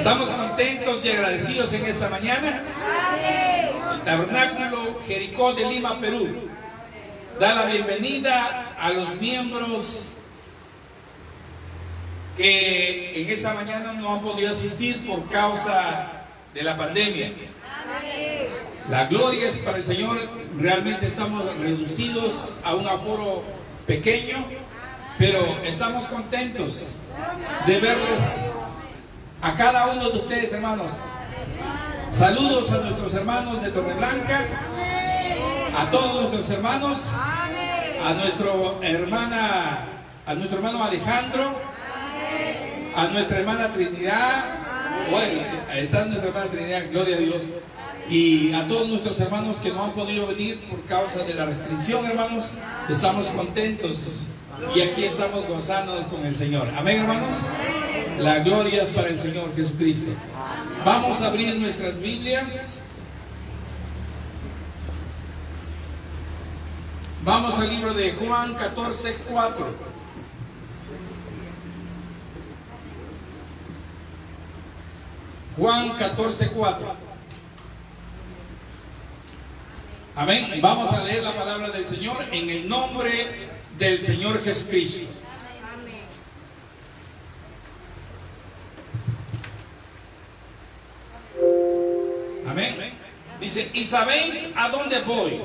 Estamos contentos y agradecidos en esta mañana. El Tabernáculo Jericó de Lima, Perú, da la bienvenida a los miembros que en esta mañana no han podido asistir por causa de la pandemia. La gloria es para el Señor. Realmente estamos reducidos a un aforo pequeño, pero estamos contentos de verlos a cada uno de ustedes, hermanos. Saludos a nuestros hermanos de Torreblanca, a todos nuestros hermanos, a nuestro hermano Alejandro, a nuestra hermana Trinidad. Bueno, ahí está nuestra hermana Trinidad, gloria a Dios. Y a todos nuestros hermanos que no han podido venir por causa de la restricción, hermanos, estamos contentos y aquí estamos gozándonos con el Señor. Amén, hermanos. La gloria es para el Señor Jesucristo. Vamos a abrir nuestras Biblias. Vamos al libro de Juan 14:4. Juan 14:4. Amén. Vamos a leer la palabra del Señor en el nombre del Señor Jesucristo. Amén. Dice: y sabéis a dónde voy,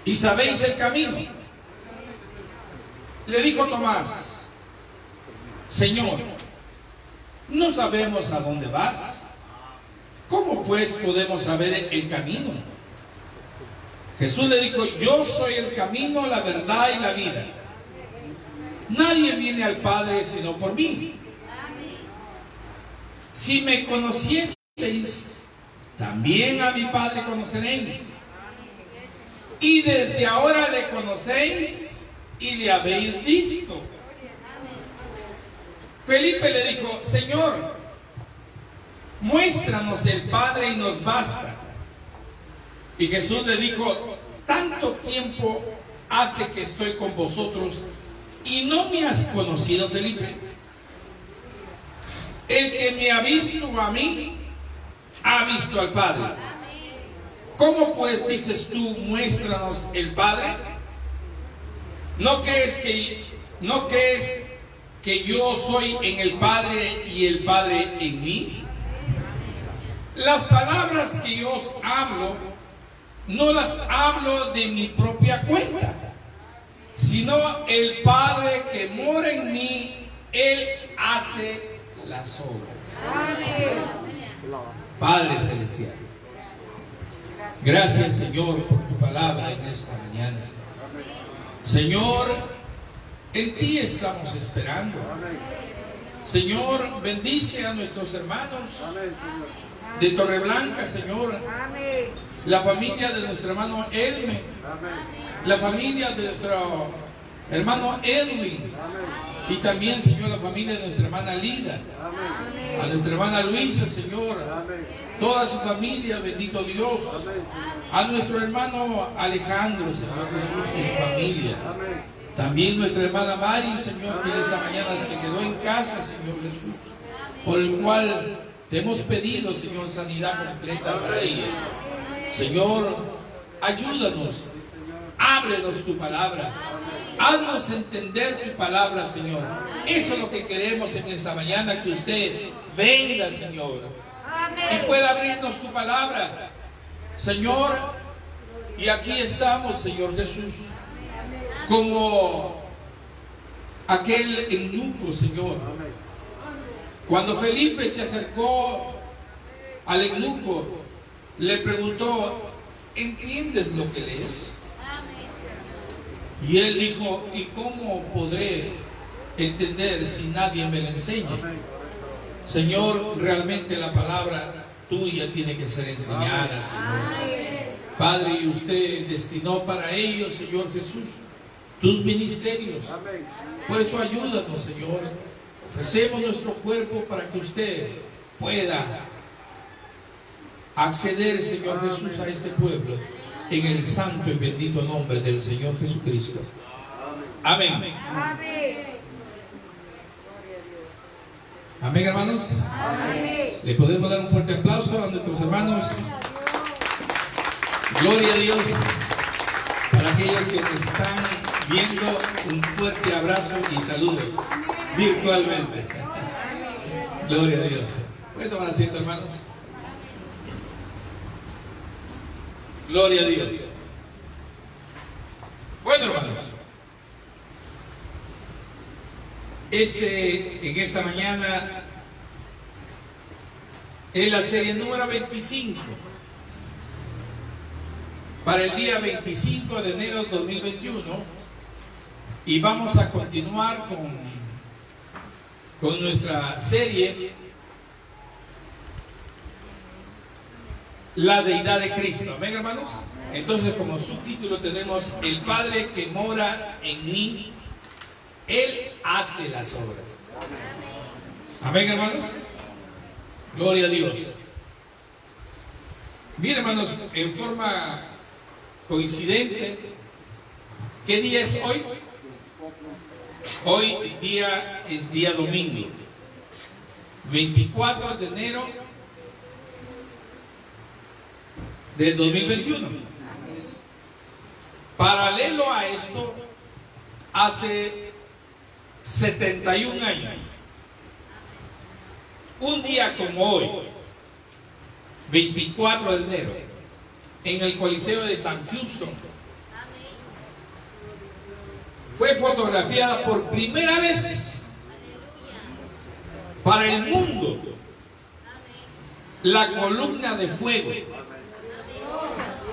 y sabéis el camino. Le dijo Tomás: Señor, no sabemos a dónde vas. ¿Cómo pues podemos saber el camino? Jesús le dijo: yo soy el camino, la verdad y la vida. Nadie viene al Padre sino por mí. Si me conocieseis, también a mi Padre conoceréis. Y desde ahora le conocéis y le habéis visto. Felipe le dijo: Señor, muéstranos el Padre y nos basta. Y Jesús le dijo: tanto tiempo hace que estoy con vosotros y no me has conocido, Felipe. El que me ha visto a mí, ha visto al Padre. ¿Cómo pues dices tú, muéstranos el Padre? ¿No crees que yo soy en el Padre y el Padre en mí? Las palabras que yo os hablo, no las hablo de mi propia cuenta, sino el Padre que mora en mí, Él hace las obras. Padre Celestial, gracias, Señor, por tu palabra en esta mañana. Señor, en ti estamos esperando. Señor, bendice a nuestros hermanos de Torreblanca, Señor, la familia de nuestro hermano Elme, la familia de nuestro hermano Edwin, y también, Señor, la familia de nuestra hermana Lida, a nuestra hermana Luisa, Señor, toda su familia, bendito Dios, a nuestro hermano Alejandro, Señor Jesús, y su familia, también nuestra hermana Mari, Señor, que esta mañana se quedó en casa, Señor Jesús, por el cual te hemos pedido, Señor, sanidad completa para ella. Señor, ayúdanos, ábrenos tu palabra, haznos entender tu palabra, Señor. Eso es lo que queremos en esta mañana, que usted venga, Señor, y pueda abrirnos tu palabra, Señor. Y aquí estamos, Señor Jesús, como aquel eunuco, Señor. Cuando Felipe se acercó al eunuco, le preguntó: ¿entiendes lo que lees? Y él dijo: ¿y cómo podré entender si nadie me lo enseña? Señor, realmente la palabra tuya tiene que ser enseñada, Señor. Padre, y usted destinó para ellos, Señor Jesús, tus ministerios. Por eso ayúdanos, Señor. Ofrecemos nuestro cuerpo para que usted pueda acceder, Señor Jesús, a este pueblo, en el santo y bendito nombre del Señor Jesucristo. Amén. Amén, hermanos. Amén. Le podemos dar un fuerte aplauso a nuestros hermanos. Gloria a Dios. Para aquellos que nos están viendo, un fuerte abrazo y saludo virtualmente. Gloria a Dios. ¿Pueden tomar asiento, hermanos? Gloria a Dios. Bueno, hermanos, en esta mañana es la serie número 25 para el día 25 de enero de 2021, y vamos a continuar con nuestra serie La Deidad de Cristo. Amén, hermanos. Entonces, como subtítulo tenemos: el Padre que mora en mí, Él hace las obras. Amén, hermanos. Gloria a Dios. Bien, hermanos, en forma coincidente, ¿qué día es hoy? Hoy es día domingo, 24 de enero del 2021. Paralelo a esto, hace 71 años, un día como hoy, 24 de enero, en el Coliseo de San Houston, fue fotografiada por primera vez para el mundo la columna de fuego.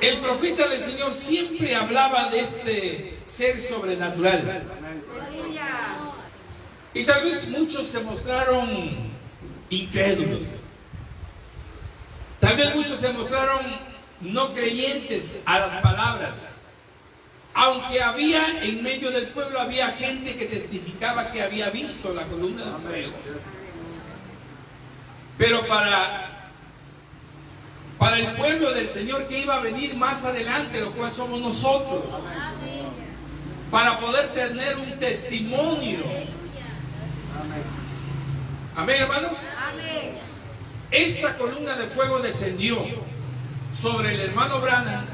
El profeta del Señor siempre hablaba de este ser sobrenatural. Y tal vez muchos se mostraron incrédulos. Tal vez muchos se mostraron no creyentes a las palabras. Aunque había en medio del pueblo, había gente que testificaba que había visto la columna de fuego. Pero para el pueblo del Señor que iba a venir más adelante, lo cual somos nosotros, para poder tener un testimonio. Amén, hermanos. Esta columna de fuego descendió sobre el hermano Branham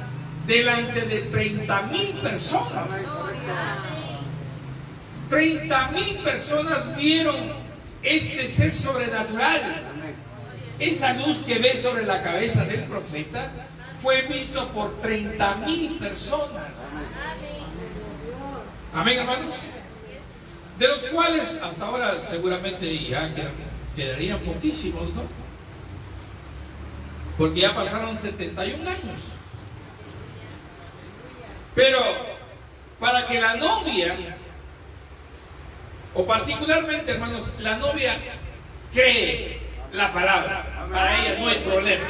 delante de 30,000 personas. 30,000 personas vieron este ser sobrenatural. Esa luz que ve sobre la cabeza del profeta fue visto por 30,000 personas. Amén, hermanos. De los cuales hasta ahora seguramente ya quedarían poquísimos, ¿no? Porque ya pasaron 71 años. Pero para que la novia, o particularmente, hermanos, la novia cree la palabra, para ella no hay problema.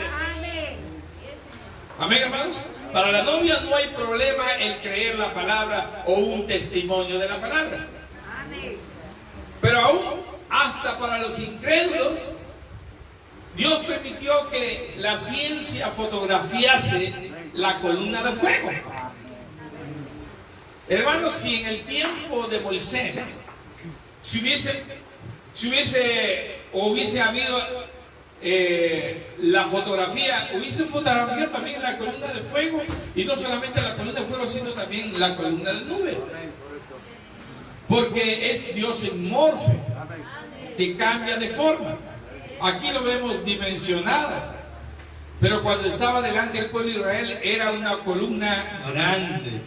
Amén, hermanos. Para la novia no hay problema el creer la palabra o un testimonio de la palabra. Pero aún hasta para los incrédulos, Dios permitió que la ciencia fotografiase la columna de fuego. Hermanos, si en el tiempo de Moisés hubiese habido la fotografía, hubiese fotografiado también la columna de fuego, y no solamente la columna de fuego, sino también la columna de nube, porque es Dios en morfe, que cambia de forma. Aquí lo vemos dimensionada, pero cuando estaba delante del pueblo de Israel era una columna grande.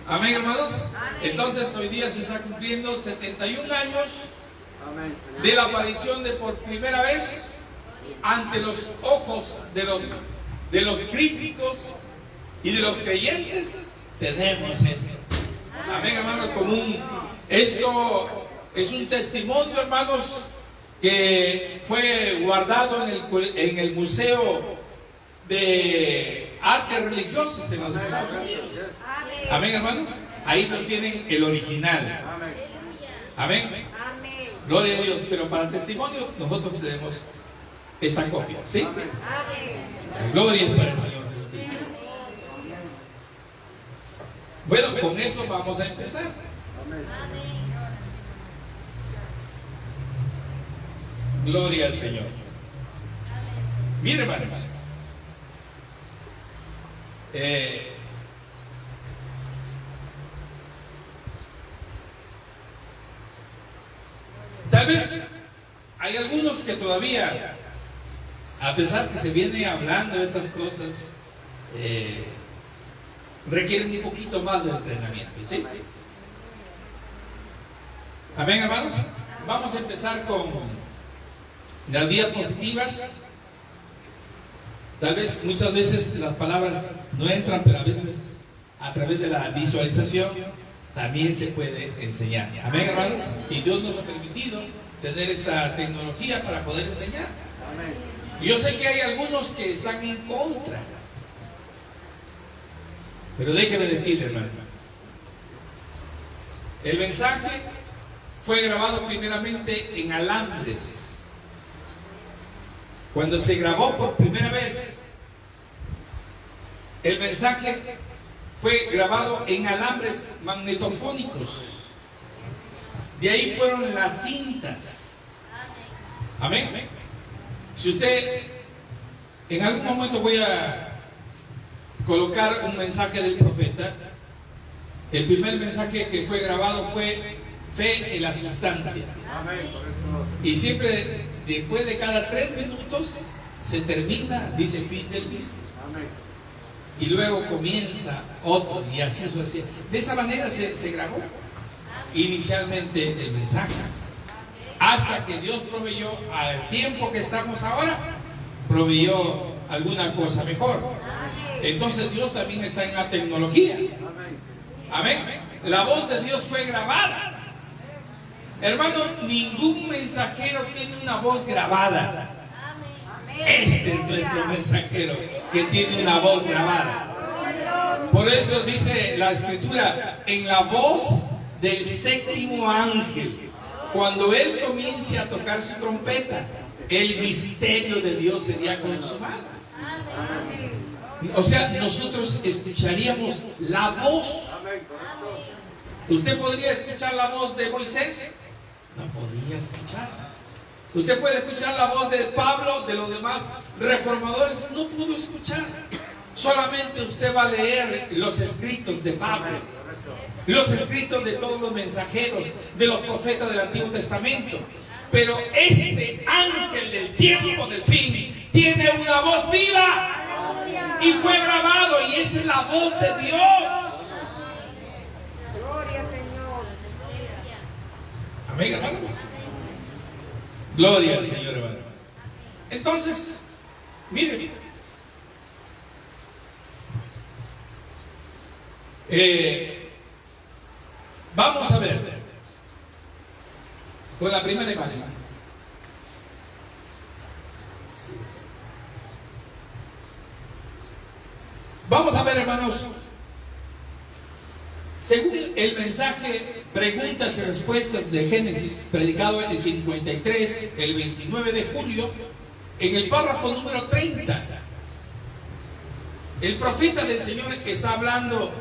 Amén, hermanos. Entonces hoy día se está cumpliendo 71 años de la aparición de por primera vez ante los ojos de los críticos y de los creyentes. Tenemos esto. Amén, hermanos. Esto es un testimonio, hermanos, que fue guardado en el Museo de Artes Religiosas en los Estados Unidos. Amén, hermanos. Ahí no tienen el original. Amén. Gloria a Dios. Pero para testimonio nosotros tenemos esta copia, ¿sí? Gloria para el Señor Jesucristo. Bueno, con eso vamos a empezar. Gloria al Señor. Mire, hermanos, tal vez hay algunos que todavía, a pesar que se viene hablando de estas cosas, requieren un poquito más de entrenamiento, ¿sí? Amén, hermanos. Vamos a empezar con las diapositivas. Tal vez muchas veces las palabras no entran, pero a veces a través de la visualización también se puede enseñar. Amén, hermanos. Y Dios nos ha permitido tener esta tecnología para poder enseñar. Y yo sé que hay algunos que están en contra, pero déjeme decirle, hermanos, el mensaje fue grabado primeramente en alambres. Cuando se grabó por primera vez, el mensaje fue grabado en alambres magnetofónicos. De ahí fueron las cintas. Amén. Si usted, en algún momento voy a colocar un mensaje del profeta. El primer mensaje que fue grabado fue fe en la sustancia. Y siempre después de cada 3 minutos se termina, dice fin del disco. Y luego comienza otro y así sucesivamente. De esa manera se grabó inicialmente el mensaje. Hasta que Dios proveyó, al tiempo que estamos ahora, proveyó alguna cosa mejor. Entonces Dios también está en la tecnología. Amén. La voz de Dios fue grabada. Hermano, ningún mensajero tiene una voz grabada. Este es nuestro mensajero que tiene una voz grabada. Por eso dice la Escritura, en la voz del 7º ángel, cuando él comience a tocar su trompeta, el misterio de Dios sería consumado. O sea, nosotros escucharíamos la voz. ¿Usted podría escuchar la voz de Moisés? No podía escuchar. Usted puede escuchar la voz de Pablo, de los demás reformadores. No pudo escuchar. Solamente usted va a leer los escritos de Pablo, los escritos de todos los mensajeros, de los profetas del Antiguo Testamento. Pero este ángel del tiempo del fin tiene una voz viva y fue grabado, y esa es la voz de Dios. Gloria, Señor. Amén, hermanos. Gloria al Señor, hermano. Entonces, miren, vamos a ver con la primera imagen. Vamos a ver, hermanos, según el mensaje Preguntas y Respuestas de Génesis, predicado en el 53, el 29 de julio, en el párrafo número 30, el profeta del Señor está hablando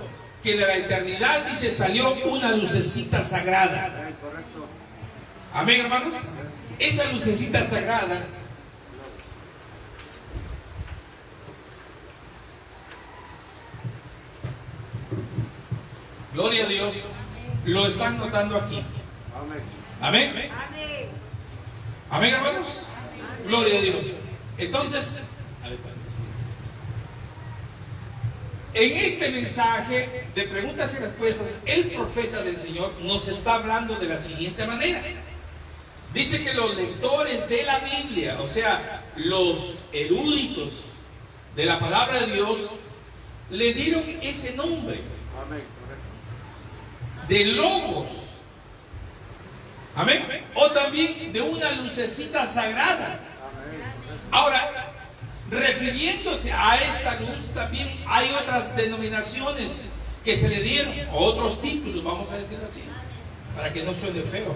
que de la eternidad, dice, salió una lucecita sagrada. Amén, hermanos. Esa lucecita sagrada gloria a Dios, lo están notando aquí. Amén. Amén, hermanos. Gloria a Dios. Entonces, en este mensaje de preguntas y respuestas, el profeta del Señor nos está hablando de la siguiente manera. Dice que los lectores de la Biblia, o sea, los eruditos de la palabra de Dios, le dieron ese nombre de logos. Amén. O también de una lucecita sagrada. Ahora, refiriéndose a esta luz, también hay otras denominaciones que se le dieron, otros títulos, vamos a decirlo así, para que no suene feo.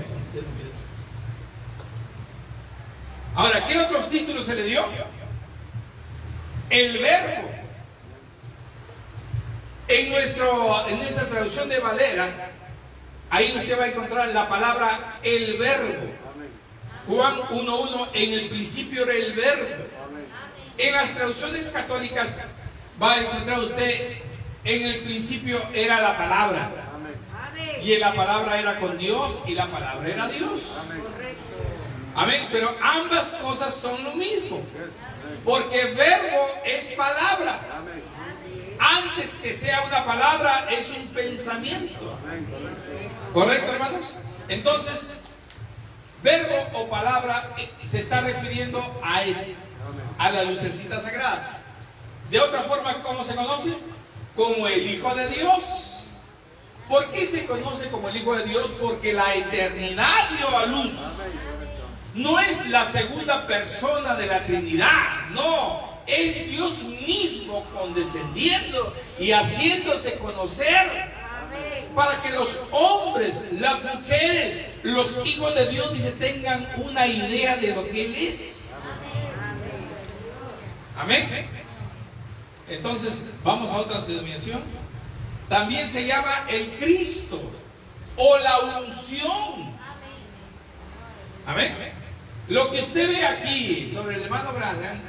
Ahora, ¿qué otros títulos se le dio? El verbo. En nuestra traducción de Valera, ahí usted va a encontrar la palabra el verbo. Juan 1:1, en el principio era el verbo. En las traducciones católicas va a encontrar usted, en el principio era la palabra. Y la palabra era con Dios y la palabra era Dios. Amén. Pero ambas cosas son lo mismo. Porque verbo es palabra. Antes que sea una palabra es un pensamiento. ¿Correcto, hermanos? Entonces, verbo o palabra se está refiriendo a eso, a la lucecita sagrada. De otra forma, ¿cómo se conoce? Como el Hijo de Dios. ¿Por qué se conoce como el Hijo de Dios? Porque la eternidad dio a luz. No es la segunda persona de la Trinidad, no. Es Dios mismo condescendiendo y haciéndose conocer para que los hombres, las mujeres, los hijos de Dios, dice, tengan una idea de lo que Él es. Amén. Entonces, vamos a otra denominación. También se llama el Cristo o la unción. Amén. Lo que usted ve aquí sobre el hermano Branham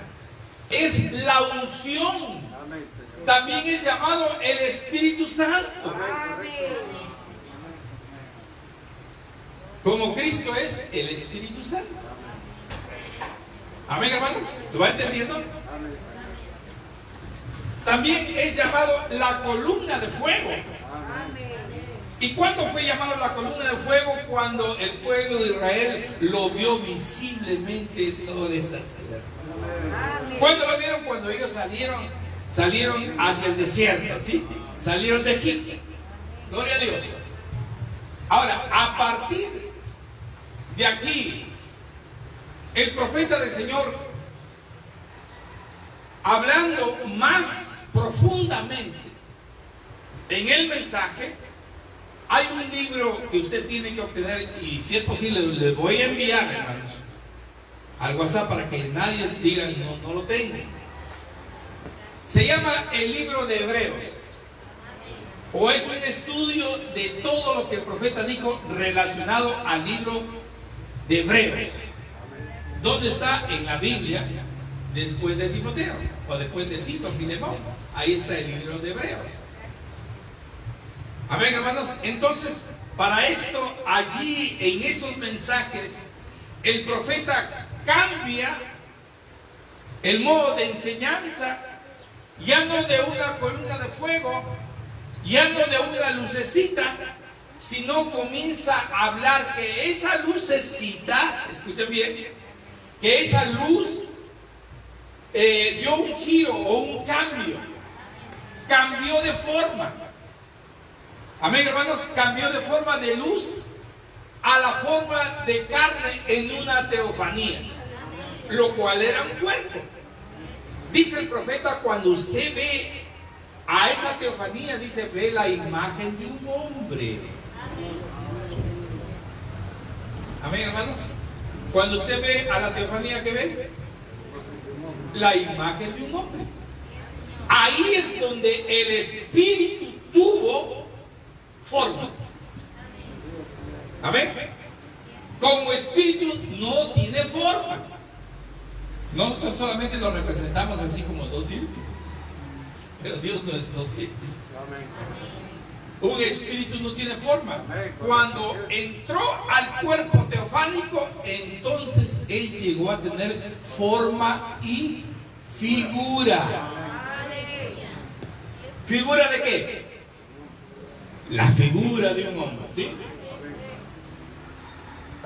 es la unción. También es llamado el Espíritu Santo. Como Cristo es el Espíritu Santo. Amén, hermanos. ¿Lo va entendiendo? También es llamado la columna de fuego. ¿Y cuándo fue llamado la columna de fuego? Cuando el pueblo de Israel lo vio visiblemente sobre esta tierra. ¿Cuándo lo vieron? Cuando ellos salieron hacia el desierto, ¿sí? Salieron de Egipto. Gloria a Dios. Ahora, a partir de aquí, el profeta del Señor, hablando más profundamente en el mensaje, hay un libro que usted tiene que obtener, y si es posible le voy a enviar, hermanos, al WhatsApp para que nadie diga no lo tengo. Se llama el libro de Hebreos, o es un estudio de todo lo que el profeta dijo relacionado al libro de Hebreos. ¿Dónde está? En la Biblia, después de Timoteo, o después de Tito, Filemón. Ahí está el libro de Hebreos. Amén, hermanos. Entonces, para esto, allí en esos mensajes, el profeta cambia el modo de enseñanza, ya no de una columna de fuego, ya no de una lucecita, sino comienza a hablar que esa lucecita, escuchen bien, que esa luz dio un giro o un cambio, cambió de forma. Amén, hermanos, cambió de forma de luz a la forma de carne en una teofanía, lo cual era un cuerpo. Dice el profeta, cuando usted ve a esa teofanía, dice, ve la imagen de un hombre. Amén, hermanos. Cuando usted ve a la teofanía, ¿qué ve? La imagen de un hombre. Ahí es donde el Espíritu tuvo forma. Amén. Como Espíritu no tiene forma. Nosotros solamente lo representamos así como dos círculos, pero Dios no es dos círculos. Un espíritu no tiene forma. Cuando entró al cuerpo teofánico, entonces él llegó a tener forma y figura. ¿Figura de qué? La figura de un hombre, ¿sí?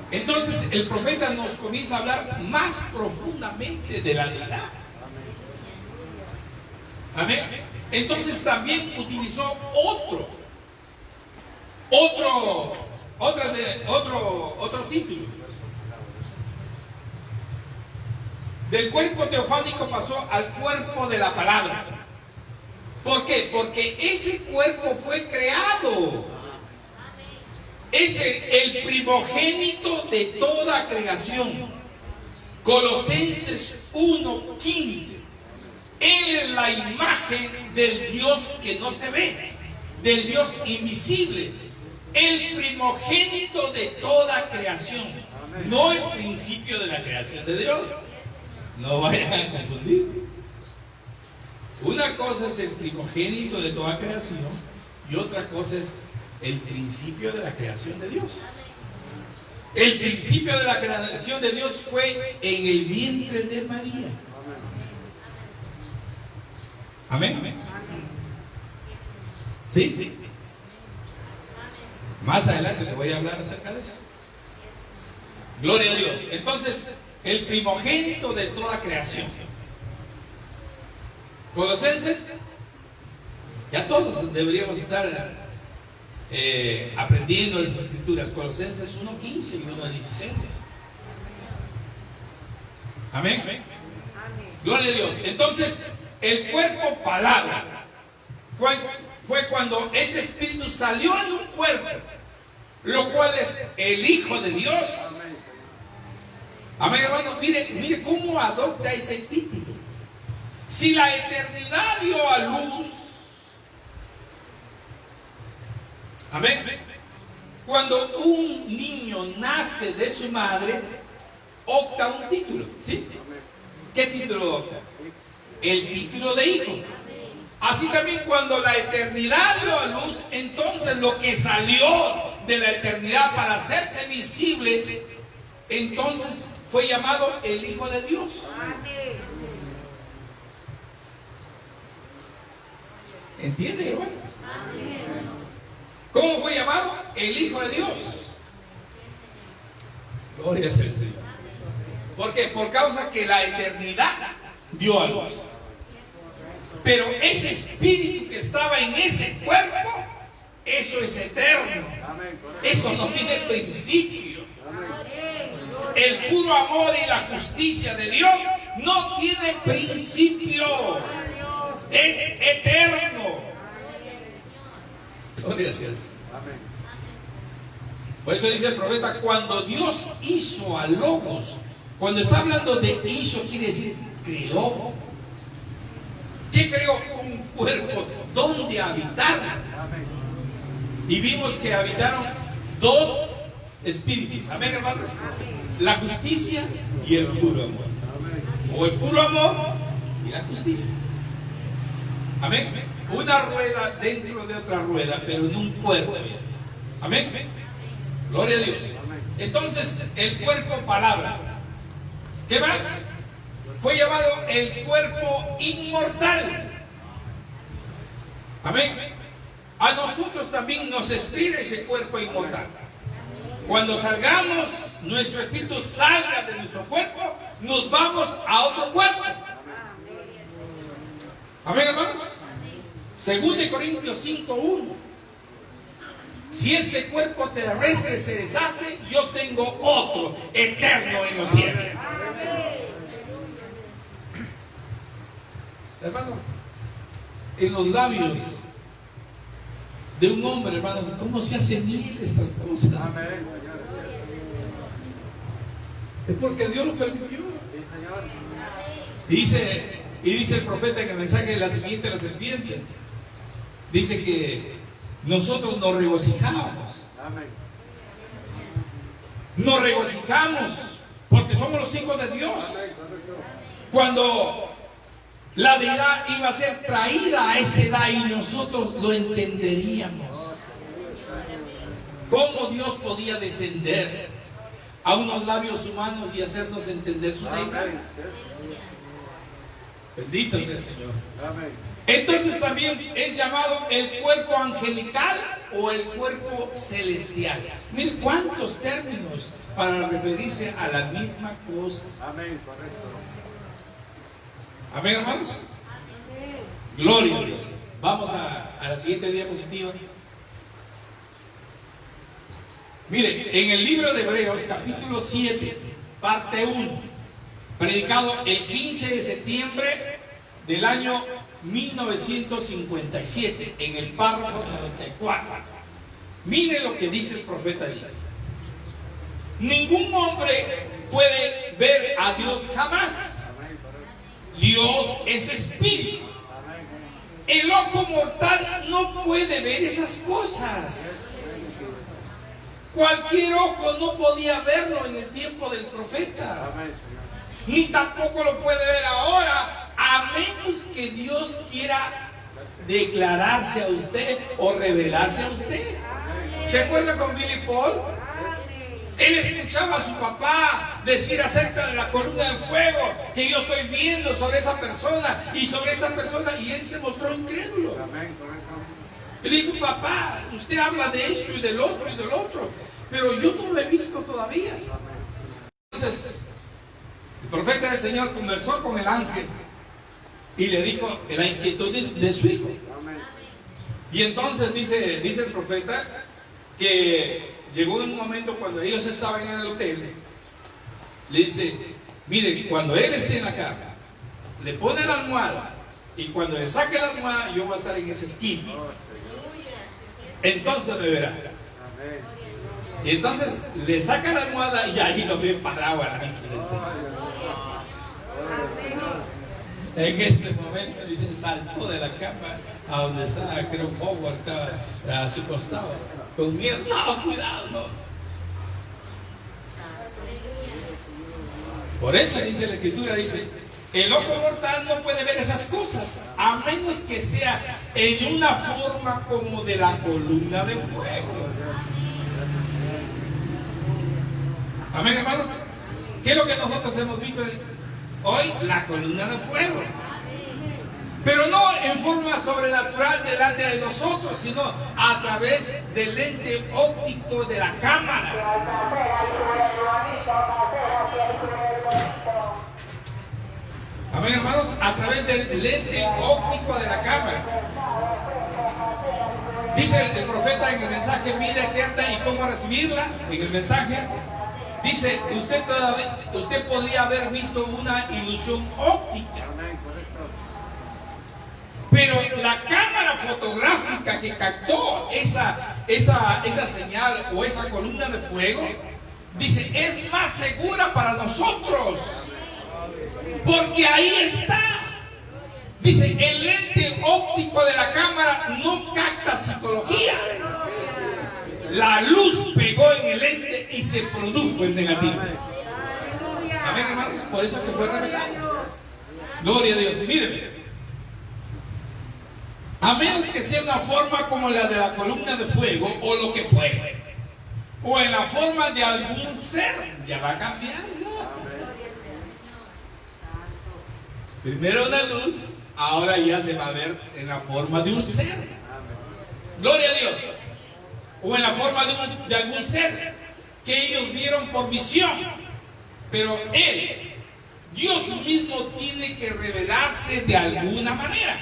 Entonces el profeta nos comienza a hablar más profundamente de la deidad. Amén. Entonces también utilizó otro título. Del cuerpo teofánico pasó al cuerpo de la palabra. ¿Por qué? Porque ese cuerpo fue creado. Es el primogénito de toda creación. Colosenses 1:15. Él es la imagen del Dios que no se ve, del Dios invisible, el primogénito de toda creación. no el principio de la creación de Dios. No vayan a confundir. Una cosa es el primogénito de toda creación y otra cosa es el principio de la creación de Dios. El principio de la creación de Dios fue en el vientre de María. Amén. ¿Sí? Más adelante te voy a hablar acerca de eso. Gloria a Dios. Entonces, el primogénito de toda creación. Colosenses, ya todos deberíamos estar aprendiendo las escrituras. Colosenses 1:15 y 1:16. Amén. Gloria a Dios. Entonces, el cuerpo palabra fue cuando ese espíritu salió en un cuerpo, lo cual es el Hijo de Dios. Amén, hermano. Mire cómo adopta ese título. Si la eternidad dio a luz, amén, cuando un niño nace de su madre, opta un título, ¿sí? ¿Qué título opta? El título de hijo. Así también cuando la eternidad dio a luz, entonces lo que salió de la eternidad para hacerse visible, entonces fue llamado el Hijo de Dios. ¿Entiende, hermanos? ¿Cómo fue llamado? El Hijo de Dios. Gloria al Señor. ¿Por qué? Por causa que la eternidad dio a luz. Pero ese espíritu que estaba en ese cuerpo, eso es eterno. Eso no tiene principio. El puro amor y la justicia de Dios no tiene principio. Es eterno. Gloria a Dios. Por eso dice el profeta, cuando Dios hizo a Logos, cuando está hablando de hizo, quiere decir creó. ¿Qué creó? Un cuerpo donde habitar. Y vimos que habitaron dos espíritus. Amén, hermanos. La justicia y el puro amor. O el puro amor y la justicia. Amén. Una rueda dentro de otra rueda, pero en un cuerpo. Amén. Gloria a Dios. Entonces, el cuerpo palabra. ¿Qué más? Fue llamado el cuerpo inmortal. Amén. A nosotros también nos espera ese cuerpo inmortal. Cuando salgamos, nuestro espíritu salga de nuestro cuerpo, nos vamos a otro cuerpo. Amén, hermanos. 2 Corintios 5:1. Si este cuerpo terrestre se deshace, yo tengo otro eterno en los cielos. Hermano, en los labios de un hombre, hermano, ¿cómo se hacen miel estas cosas? Es porque Dios lo permitió. Y dice el profeta en el mensaje de la simiente de la serpiente, dice que nosotros nos regocijamos. Nos regocijamos porque somos los hijos de Dios. Cuando la deidad iba a ser traída a esa edad y nosotros lo entenderíamos. ¿Cómo Dios podía descender a unos labios humanos y hacernos entender su deidad? Bendito sea el Señor. Entonces también es llamado el cuerpo angelical o el cuerpo celestial. Miren cuántos términos para referirse a la misma cosa. Amén, correcto. Amén, hermanos. Gloria a Dios. Vamos a la siguiente diapositiva. Mire, en el libro de Hebreos, capítulo 7, parte 1, predicado el 15 de septiembre del año 1957, en el párrafo 94. Mire lo que dice el profeta allí. Ningún hombre puede ver a Dios jamás. Dios es espíritu. El ojo mortal no puede ver esas cosas. Cualquier ojo no podía verlo en el tiempo del profeta. Ni tampoco lo puede ver ahora, a menos que Dios quiera declararse a usted o revelarse a usted. ¿Se acuerda con Billy Paul? Él escuchaba a su papá decir acerca de la columna de fuego que yo estoy viendo sobre esa persona y sobre esta persona, y él se mostró incrédulo. Le dijo: papá, usted habla de esto y del otro, pero yo no lo he visto todavía. Entonces el profeta del Señor conversó con el ángel y le dijo la inquietud de su hijo. Y entonces dice el profeta que llegó en un momento cuando ellos estaban en el hotel. Le dice: miren, cuando él esté en la cama, le pone la almohada, y cuando le saque la almohada, yo voy a estar en esa esquina. Entonces me verá. Y entonces le saca la almohada y ahí lo ve parado al ángel. En ese momento, dice, saltó de la cama a donde estaba, creo, Howard, estaba a su costado, con miedo. No, cuidado, no. Por eso dice la Escritura, dice, el ojo mortal no puede ver esas cosas, a menos que sea en una forma como de la columna de fuego. Amén, hermanos. ¿Qué es lo que nosotros hemos visto hoy? La columna de fuego. Pero no en forma sobrenatural delante de nosotros, sino a través del lente óptico de la cámara. Amén, hermanos, a través del lente óptico de la cámara. Dice el profeta en el mensaje Vida Eterna y cómo recibirla, en el mensaje, dice, usted podría haber visto una ilusión óptica. Pero la cámara fotográfica que captó esa señal o esa columna de fuego, dice, es más segura para nosotros. Porque ahí está. Dice, el lente óptico de la cámara no capta psicología. La luz pegó en el lente y se produjo el negativo. Amén, hermanos. Por eso que fue revelado. Gloria a Dios. Miren, a menos que sea una forma como la de la columna de fuego o lo que fue, o en la forma de algún ser, ya va a cambiar. Primero una luz, ahora ya se va a ver en la forma de un ser. Gloria a Dios. O en la forma de algún ser que ellos vieron por visión. Pero Él, Dios mismo, tiene que revelarse de alguna manera.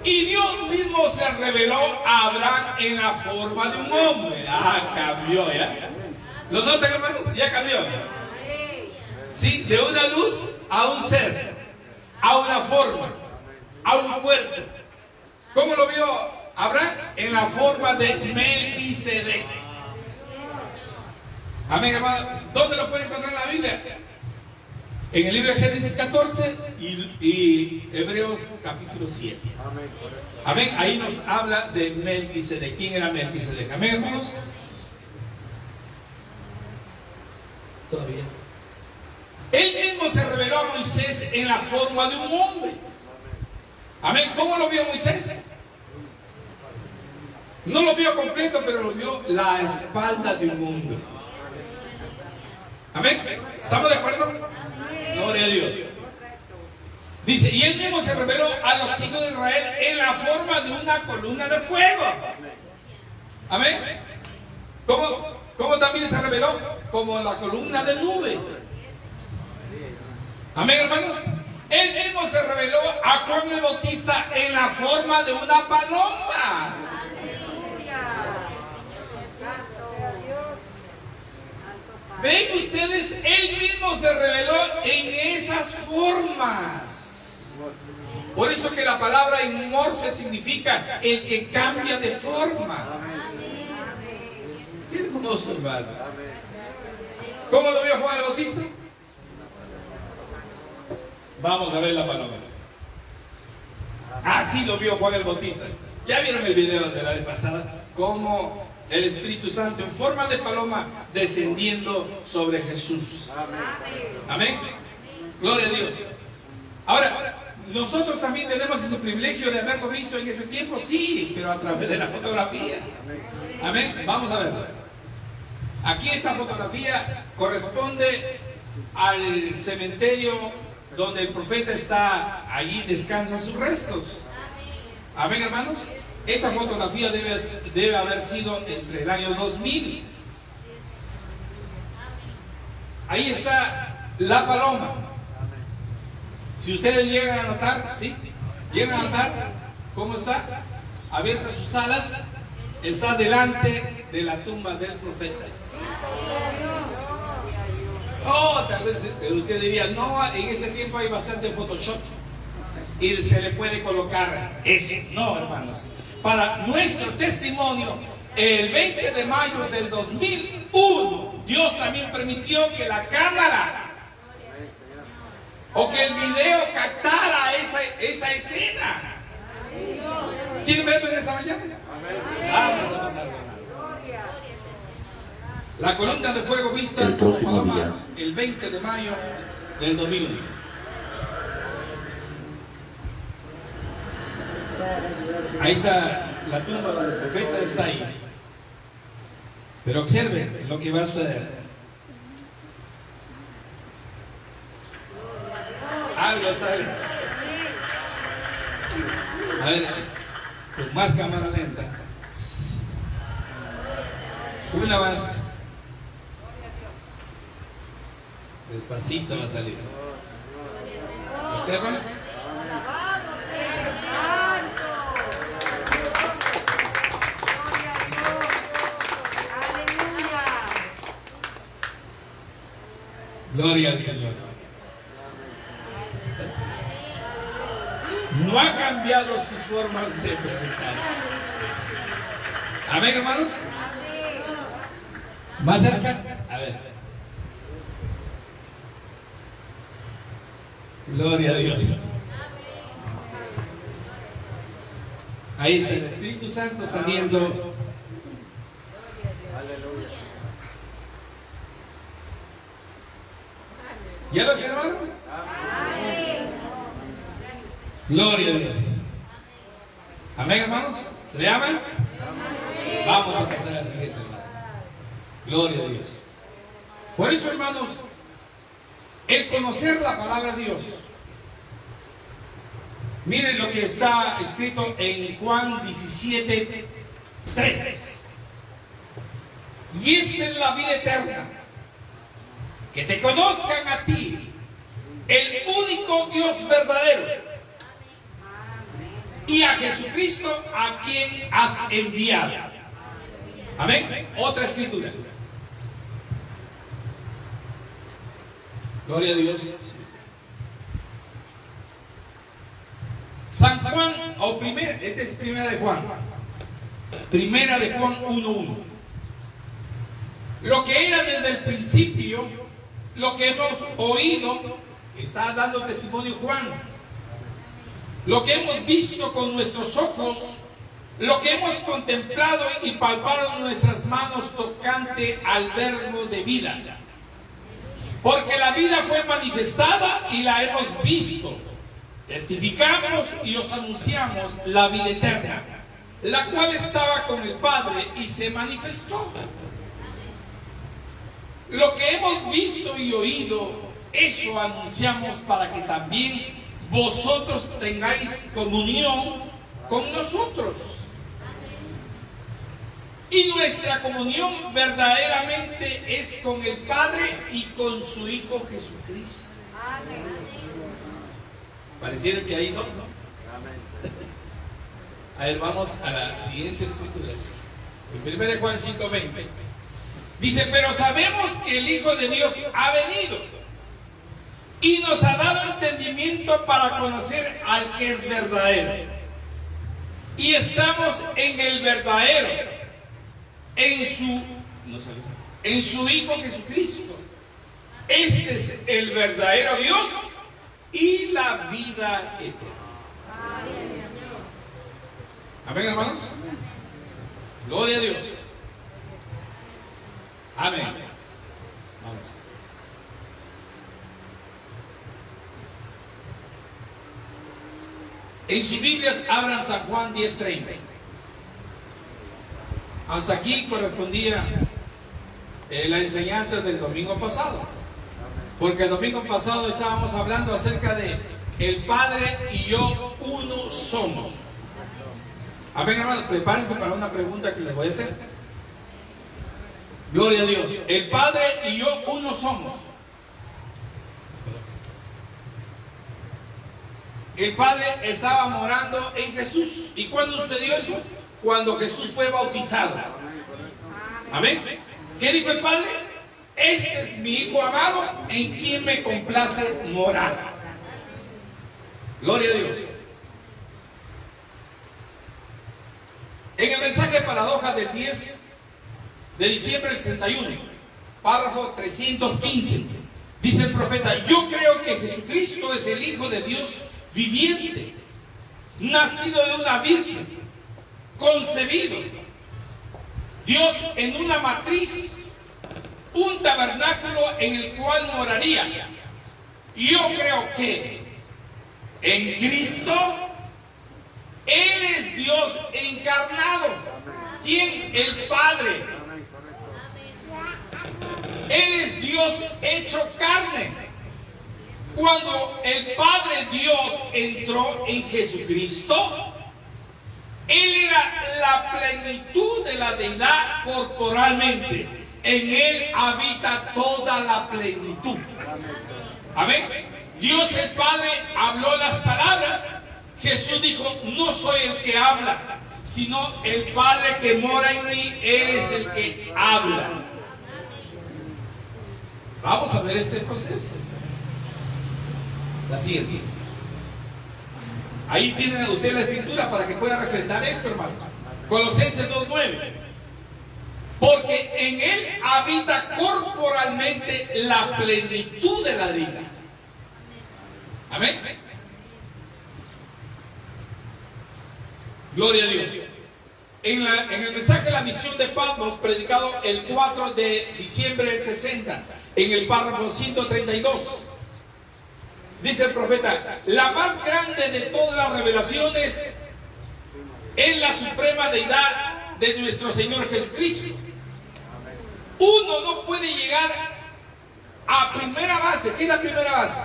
Y Dios mismo se reveló a Abraham en la forma de un hombre. Cambió ya. ¿Lo notan, hermanos? Ya cambió. Sí, de una luz a un ser, a una forma, a un cuerpo. ¿Cómo lo vio Abraham? En la forma de Melquisedec. Amén, hermano. ¿Dónde lo puede encontrar en la Biblia? En el libro de Génesis 14 y Hebreos capítulo 7. Amén. Ahí nos habla de Melquisedec. ¿Quién era Melquisedec? Amén, hermanos. Todavía. Él mismo se reveló a Moisés en la forma de un hombre. Amén. ¿Cómo lo vio Moisés? No lo vio completo, pero lo vio la espalda de un hombre. Amén. ¿Estamos de acuerdo? Gloria a Dios. Dice, y él mismo se reveló a los hijos de Israel en la forma de una columna de fuego. Amén. ¿Cómo también se reveló? Como la columna de nube. Amén, hermanos. Él mismo se reveló a Juan el Bautista en la forma de una paloma. Ven ustedes, Él mismo se reveló en esas formas. Por eso que la palabra inmorfe significa el que cambia de forma. Qué hermoso, hermano. ¿Cómo lo vio Juan el Bautista? Vamos a ver la paloma. Así lo vio Juan el Bautista. Ya vieron el video de la vez pasada, cómo el Espíritu Santo en forma de paloma descendiendo sobre Jesús. Amén. Gloria a Dios. Ahora, nosotros también tenemos ese privilegio de haberlo visto en ese tiempo, sí, pero a través de la fotografía. Amén. Vamos a ver. Aquí esta fotografía corresponde al cementerio donde el profeta está, allí descansan sus restos. Amén, hermanos. Esta fotografía debe haber sido entre el año 2000. Ahí está la paloma. Si ustedes llegan a notar, ¿sí? Llegan a notar cómo está abiertas sus alas, está delante de la tumba del profeta. Oh, tal vez usted diría, no, en ese tiempo hay bastante Photoshop y se le puede colocar eso. No, hermanos. Para nuestro testimonio, el 20 de mayo del 2001, Dios también permitió que la cámara o que el video captara esa escena. ¿Quieren verlo en esta mañana? Vamos a pasar, hermano. La columna de fuego vista el próximo Paloma, día, el 20 de mayo del 2001. Ahí está la tumba del profeta, está ahí. Pero observen lo que va a suceder. Algo sale. A ver, con más cámara lenta. Una más. Despacito va a salir. ¿Observan? Gloria al Señor. No ha cambiado sus formas de presentarse. Amén, hermanos. Más cerca. A ver. Gloria a Dios. Ahí está el Espíritu Santo saliendo. ¿Ya lo observaron? Gloria a Dios. Amén, hermanos. ¿Le aman? Vamos a pasar al siguiente, hermano. Gloria a Dios. Por eso, hermanos, el conocer la palabra de Dios. Miren lo que está escrito en Juan 17:3. Y esta es la vida eterna, que te conozcan a ti, el único Dios verdadero, y a Jesucristo a quien has enviado. Amén. Otra escritura. Gloria a Dios. San Juan, esta es primera de Juan. Primera de Juan 1:1. Lo que era desde el principio, lo que hemos oído, está dando testimonio Juan. Lo que hemos visto con nuestros ojos, lo que hemos contemplado y palparon nuestras manos tocante al verbo de vida. Porque la vida fue manifestada y la hemos visto. Testificamos y os anunciamos la vida eterna, la cual estaba con el Padre y se manifestó. Lo que hemos visto y oído, eso anunciamos para que también vosotros tengáis comunión con nosotros. Y nuestra comunión verdaderamente es con el Padre y con su Hijo Jesucristo. Pareciera que hay dos, ¿no? A ver, vamos a la siguiente escritura. En 1 Juan 5:20. Dice, pero sabemos que el Hijo de Dios ha venido y nos ha dado entendimiento para conocer al que es verdadero. Y estamos en el verdadero, en su Hijo Jesucristo. Este es el verdadero Dios y la vida eterna. Amén, hermanos. Gloria a Dios. Amén. Vamos. En sus Biblias abran San Juan 10:30. Hasta aquí correspondía la enseñanza del domingo pasado. Porque el domingo pasado estábamos hablando acerca de el Padre y yo uno somos. Amén, hermanos, prepárense para una pregunta que les voy a hacer. Gloria a Dios. El Padre y yo uno somos. El Padre estaba morando en Jesús. ¿Y cuándo sucedió eso? Cuando Jesús fue bautizado. Amén. ¿Qué dijo el Padre? Este es mi Hijo amado, en quien me complace morar. Gloria a Dios. En el mensaje paradoja del 10 de diciembre del 61, párrafo 315, dice el profeta: yo creo que Jesucristo es el Hijo de Dios viviente, nacido de una virgen, concebido, Dios en una matriz, un tabernáculo en el cual moraría. Yo creo que en Cristo Él es Dios encarnado. ¿Quién? El Padre. Él es Dios hecho carne. Cuando el Padre Dios entró en Jesucristo, Él era la plenitud de la deidad corporalmente. En Él habita toda la plenitud. Amén. Dios el Padre habló las palabras. Jesús dijo: no soy el que habla, sino el Padre que mora en mí. Él es el que habla. Vamos a ver este proceso. La siguiente. Ahí tiene usted la escritura para que pueda refrendar esto, hermano. Colosenses 2:9. Porque en Él habita corporalmente la plenitud de la vida. Amén. Gloria a Dios. En el mensaje de la misión de Patmos, predicado el 4 de diciembre del 60, en el párrafo 132, dice el profeta: la más grande de todas las revelaciones es la suprema deidad de nuestro Señor Jesucristo. Uno no puede llegar a primera base. ¿Qué es la primera base?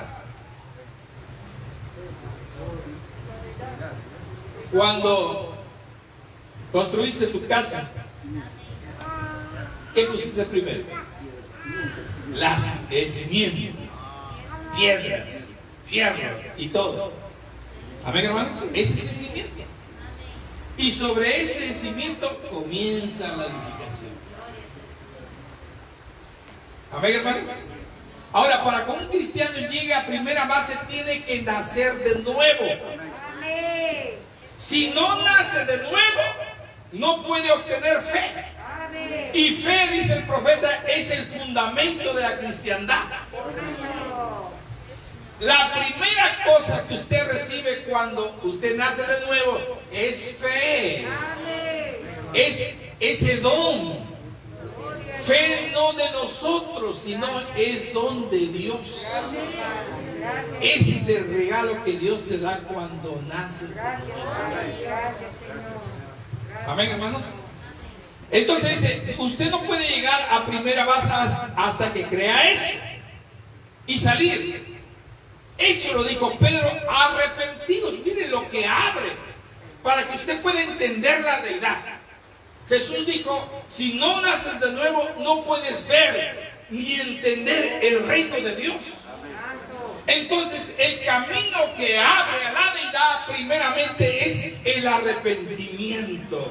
Cuando construiste tu casa, ¿qué pusiste primero? El cimiento, piedras, fierro y todo. Amén, hermanos. Ese es el cimiento. Y sobre ese cimiento comienza la edificación. Amén, hermanos. Ahora, para que un cristiano llegue a primera base, tiene que nacer de nuevo. Si no nace de nuevo, no puede obtener fe. Y fe, dice el profeta, es el fundamento de la cristiandad. La primera cosa que usted recibe cuando usted nace de nuevo es fe. Es ese don. Fe no de nosotros, sino es don de Dios. Ese es el regalo que Dios te da cuando naces. Amén, hermanos. Entonces dice: usted no puede llegar a primera base hasta que crea eso y salir. Eso lo dijo Pedro: arrepentidos. Mire lo que abre para que usted pueda entender la deidad. Jesús dijo: si no naces de nuevo, no puedes ver ni entender el reino de Dios. Entonces, el camino que abre a la deidad primeramente es el arrepentimiento.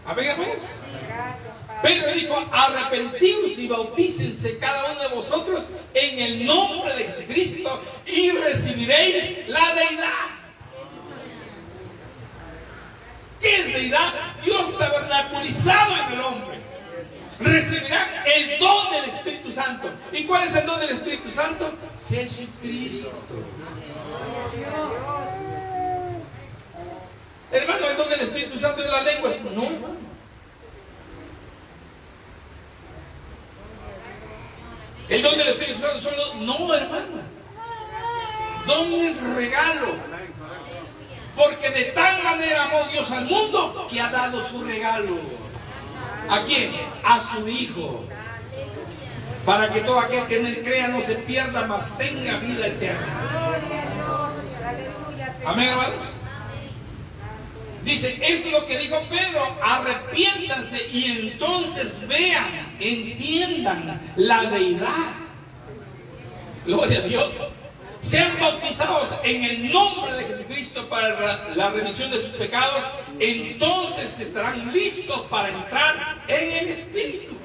Amén, amén. Pedro dijo: arrepentidos y bautícense cada uno de vosotros en el nombre de Jesucristo y recibiréis la deidad. ¿Qué es deidad? Dios tabernaculizado en el hombre. Recibirán el don del Espíritu Santo. ¿Y cuál es el don del Espíritu Santo? Jesucristo. Hermano, el don del Espíritu Santo es las lenguas. No, hermano. El don del Espíritu Santo solo, no, hermano. Don es regalo. Porque de tal manera amó Dios al mundo que ha dado su regalo. ¿A quién? A su Hijo. Para que todo aquel que en él crea no se pierda, mas tenga vida eterna. Amén, hermanos. Dice, es lo que dijo Pedro: arrepiéntanse y entonces vean, entiendan la deidad. Gloria a Dios. Sean bautizados en el nombre de Jesucristo para la remisión de sus pecados, entonces estarán listos para entrar en el Espíritu.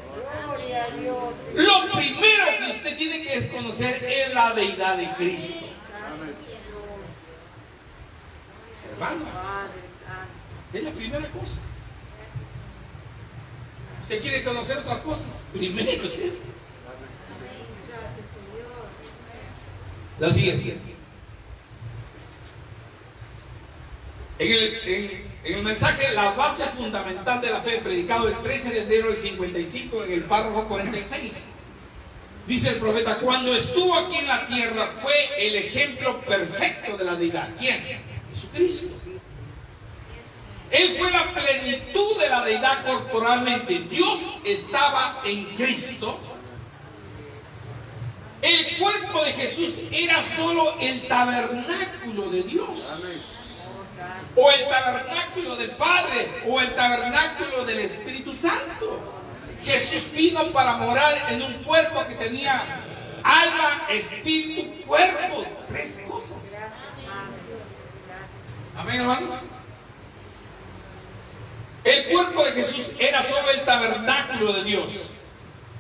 Lo primero que usted tiene que conocer es la deidad de Cristo. Hermano, es la primera cosa. ¿Usted quiere conocer otras cosas? Primero es esto. La siguiente. En el mensaje La base fundamental de la fe, predicado el 13 de enero del 55, en el párrafo 46, dice el profeta: cuando estuvo aquí en la tierra fue el ejemplo perfecto de la deidad. ¿Quién? Jesucristo. Él fue la plenitud de la deidad corporalmente. Dios estaba en Cristo. El cuerpo de Jesús era solo el tabernáculo de Dios. O el tabernáculo del Padre, o el tabernáculo del Espíritu Santo. Jesús vino para morar en un cuerpo que tenía alma, espíritu, cuerpo. Tres cosas. Amén, hermanos. El cuerpo de Jesús era solo el tabernáculo de Dios.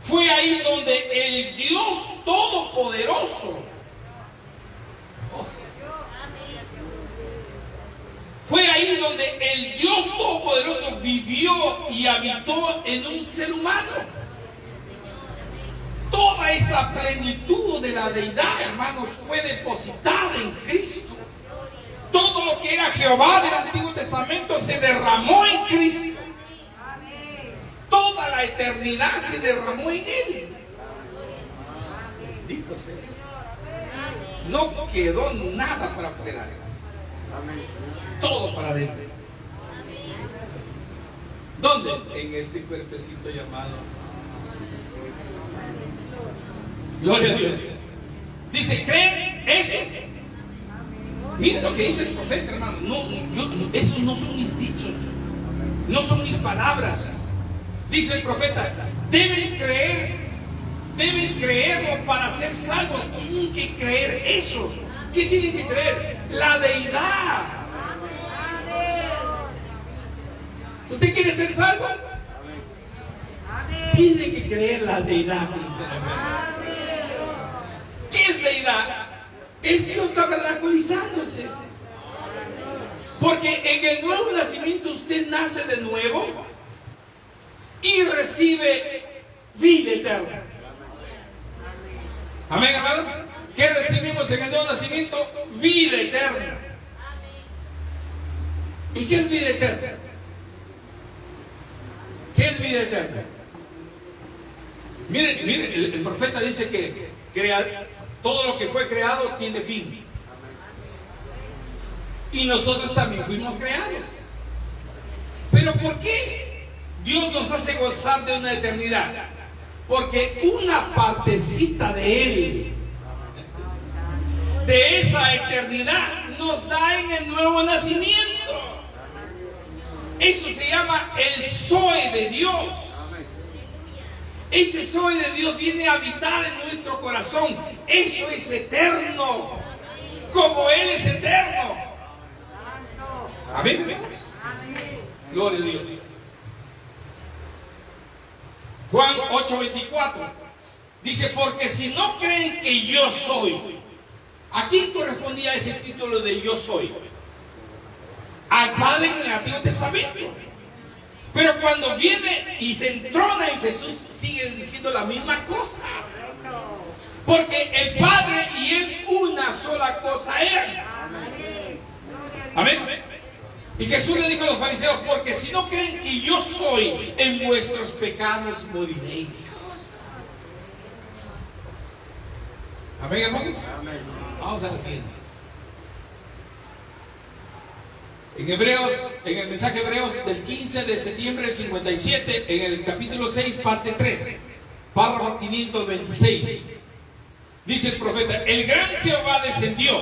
Fue ahí donde el Dios Todopoderoso, fue ahí donde el Dios Todopoderoso vivió y habitó en un ser humano. Toda esa plenitud de la deidad, hermanos, fue depositada en Cristo. Todo lo que era Jehová del Antiguo Testamento se derramó en Cristo. Toda la eternidad se derramó en Él. Bendito sea el Señor. No quedó nada para afuera. Todo para adentro. ¿Dónde? En ese cuerpecito llamado Jesús. Gloria a Dios. Dice, ¿creen eso? Mira lo que dice el profeta, hermano. Esos no son mis dichos, no son mis palabras. Dice el profeta, deben creerlo para ser salvos. Tienen que creer eso. ¿Qué tienen que creer? La deidad. ¿Usted quiere ser salvo? Tiene que creer la deidad. ¿Qué es deidad? Es Dios tabernaculizándose. Porque en el nuevo nacimiento usted nace de nuevo y recibe vida eterna. Amén, hermanos. ¿Qué recibimos en el nuevo nacimiento? Vida eterna. ¿Y qué es vida eterna? ¿Qué es vida eterna? Miren, el profeta dice que todo lo que fue creado tiene fin. Y nosotros también fuimos creados. ¿Pero por qué Dios nos hace gozar de una eternidad? Porque una partecita de Él, de esa eternidad, nos da en el nuevo nacimiento. Eso se llama el Zoe de Dios. Ese Zoe de Dios viene a habitar en nuestro corazón. Eso es eterno, como Él es eterno. Amén. Gloria a Dios. Juan 8:24 dice, porque si no creen que yo soy. ¿A quién correspondía ese título de yo soy? Al Padre en el Antiguo Testamento. Pero cuando viene y se entrona en Jesús, sigue diciendo la misma cosa. Porque el Padre y Él una sola cosa eran. Amén. Y Jesús le dijo a los fariseos, porque si no creen que yo soy, en vuestros pecados moriréis. Amén, hermanos. Vamos a la siguiente. En Hebreos, en el mensaje Hebreos del 15 de septiembre del 57, en el capítulo 6, parte 3, párrafo 526, dice el profeta: el gran Jehová descendió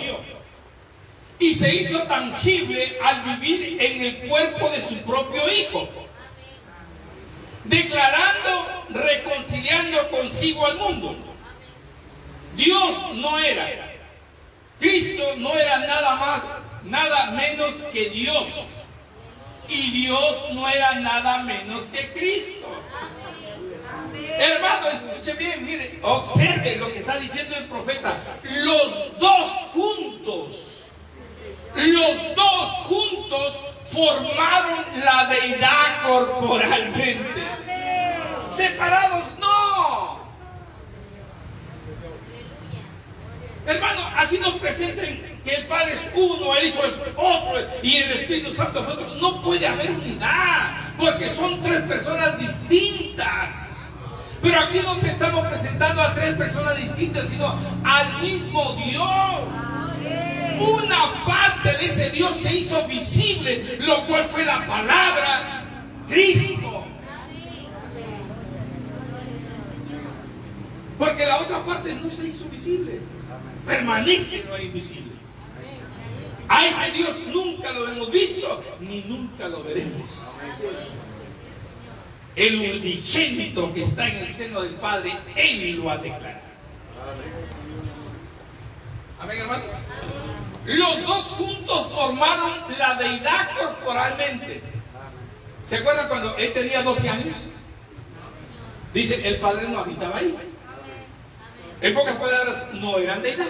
y se hizo tangible al vivir en el cuerpo de su propio Hijo, declarando, reconciliando consigo al mundo. Dios no era, Cristo no era nada más, nada menos que Dios, y Dios no era nada menos que Cristo. Hermano, escuche bien, mire, observe lo que está diciendo el profeta. Los dos juntos formaron la deidad corporalmente. Separados no. Hermano, así nos presenten que el Padre es uno, el Hijo es otro y el Espíritu Santo es otro. No puede haber unidad, porque son tres personas distintas. Pero aquí no te estamos presentando a tres personas distintas, sino al mismo Dios. Una parte de ese Dios se hizo visible, lo cual fue la palabra Cristo. Porque la otra parte no se hizo visible, permanece no invisible. A ese Dios nunca lo hemos visto ni nunca lo veremos. El unigénito que está en el seno del Padre, Él lo ha declarado. Amén, hermanos. Los dos juntos formaron la deidad corporalmente. ¿Se acuerdan cuando Él tenía 12 años? Dice, el Padre no habitaba ahí. En pocas palabras, no eran deidad.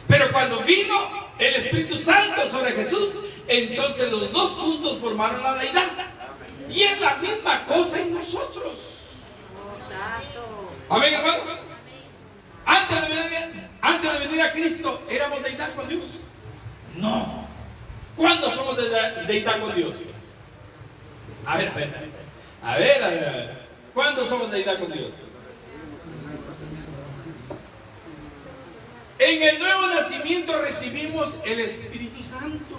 Pero cuando vino el Espíritu Santo sobre Jesús, entonces los dos juntos formaron la deidad. Y es la misma cosa en nosotros. Amén, hermanos. Antes de venir a Cristo, ¿éramos deidad con Dios? No. ¿Cuándo somos deidad con Dios? A ver. ¿Cuándo somos deidad con Dios? En el nuevo nacimiento recibimos el Espíritu Santo.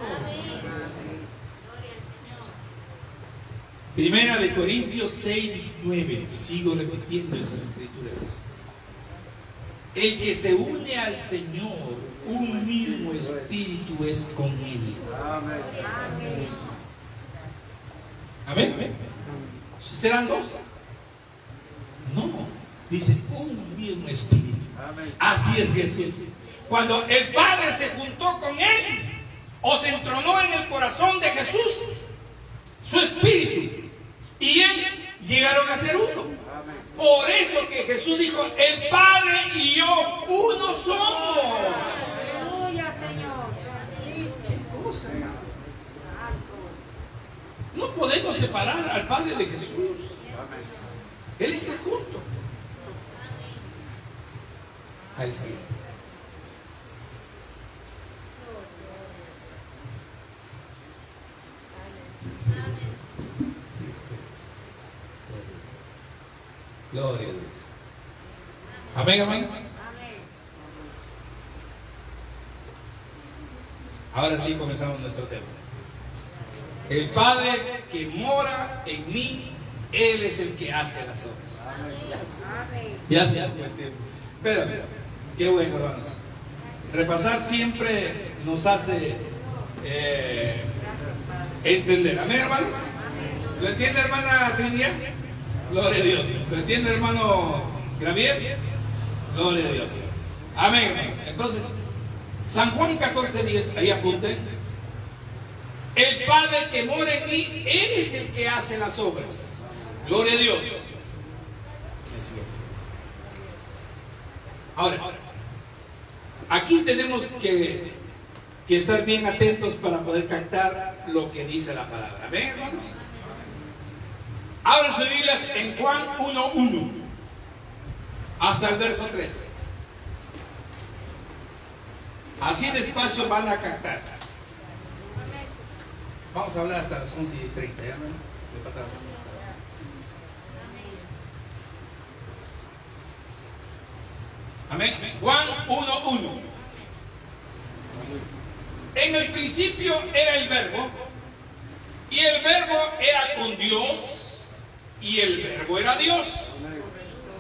Primera de Corintios 6, 19. Sigo repitiendo esas escrituras. El que se une al Señor, un mismo espíritu es con Él. Amén. ¿Serán dos? No. Dice un mismo espíritu. Así es Jesús. Cuando el Padre se juntó con Él, o se entronó en el corazón de Jesús, su espíritu y Él llegaron a ser uno. Por eso que Jesús dijo, el Padre y yo uno somos. Aleluya, Señor. ¿Qué cosa? No podemos separar al Padre de Jesús. Él está junto. Ahí está. Gloria a Dios. Amén, hermanos. Ahora sí comenzamos nuestro tema. El Padre que mora en mí, Él es el que hace las obras. Ya se dan cuenta. Pero, qué bueno, hermanos. Repasar siempre nos hace entender. Amén, hermanos. ¿Lo entiende, hermana Trinidad? Gloria a Dios. ¿Lo entiende, hermano Gravier? Gloria a Dios. Amén, hermanos. Entonces, San Juan 14:10, ahí apunten. El Padre que mora en mí, Él es el que hace las obras. Gloria a Dios. Ahora, aquí tenemos que estar bien atentos para poder captar lo que dice la palabra. ¿Ven, hermanos? Abran sus Biblias en Juan 1:1 hasta el verso 3. Así despacio van a captar. Vamos a hablar hasta las 11:30, ¿ya? Me pasaron. Amén. Juan 1:1. En el principio era el verbo, y el verbo era con Dios, y el verbo era Dios.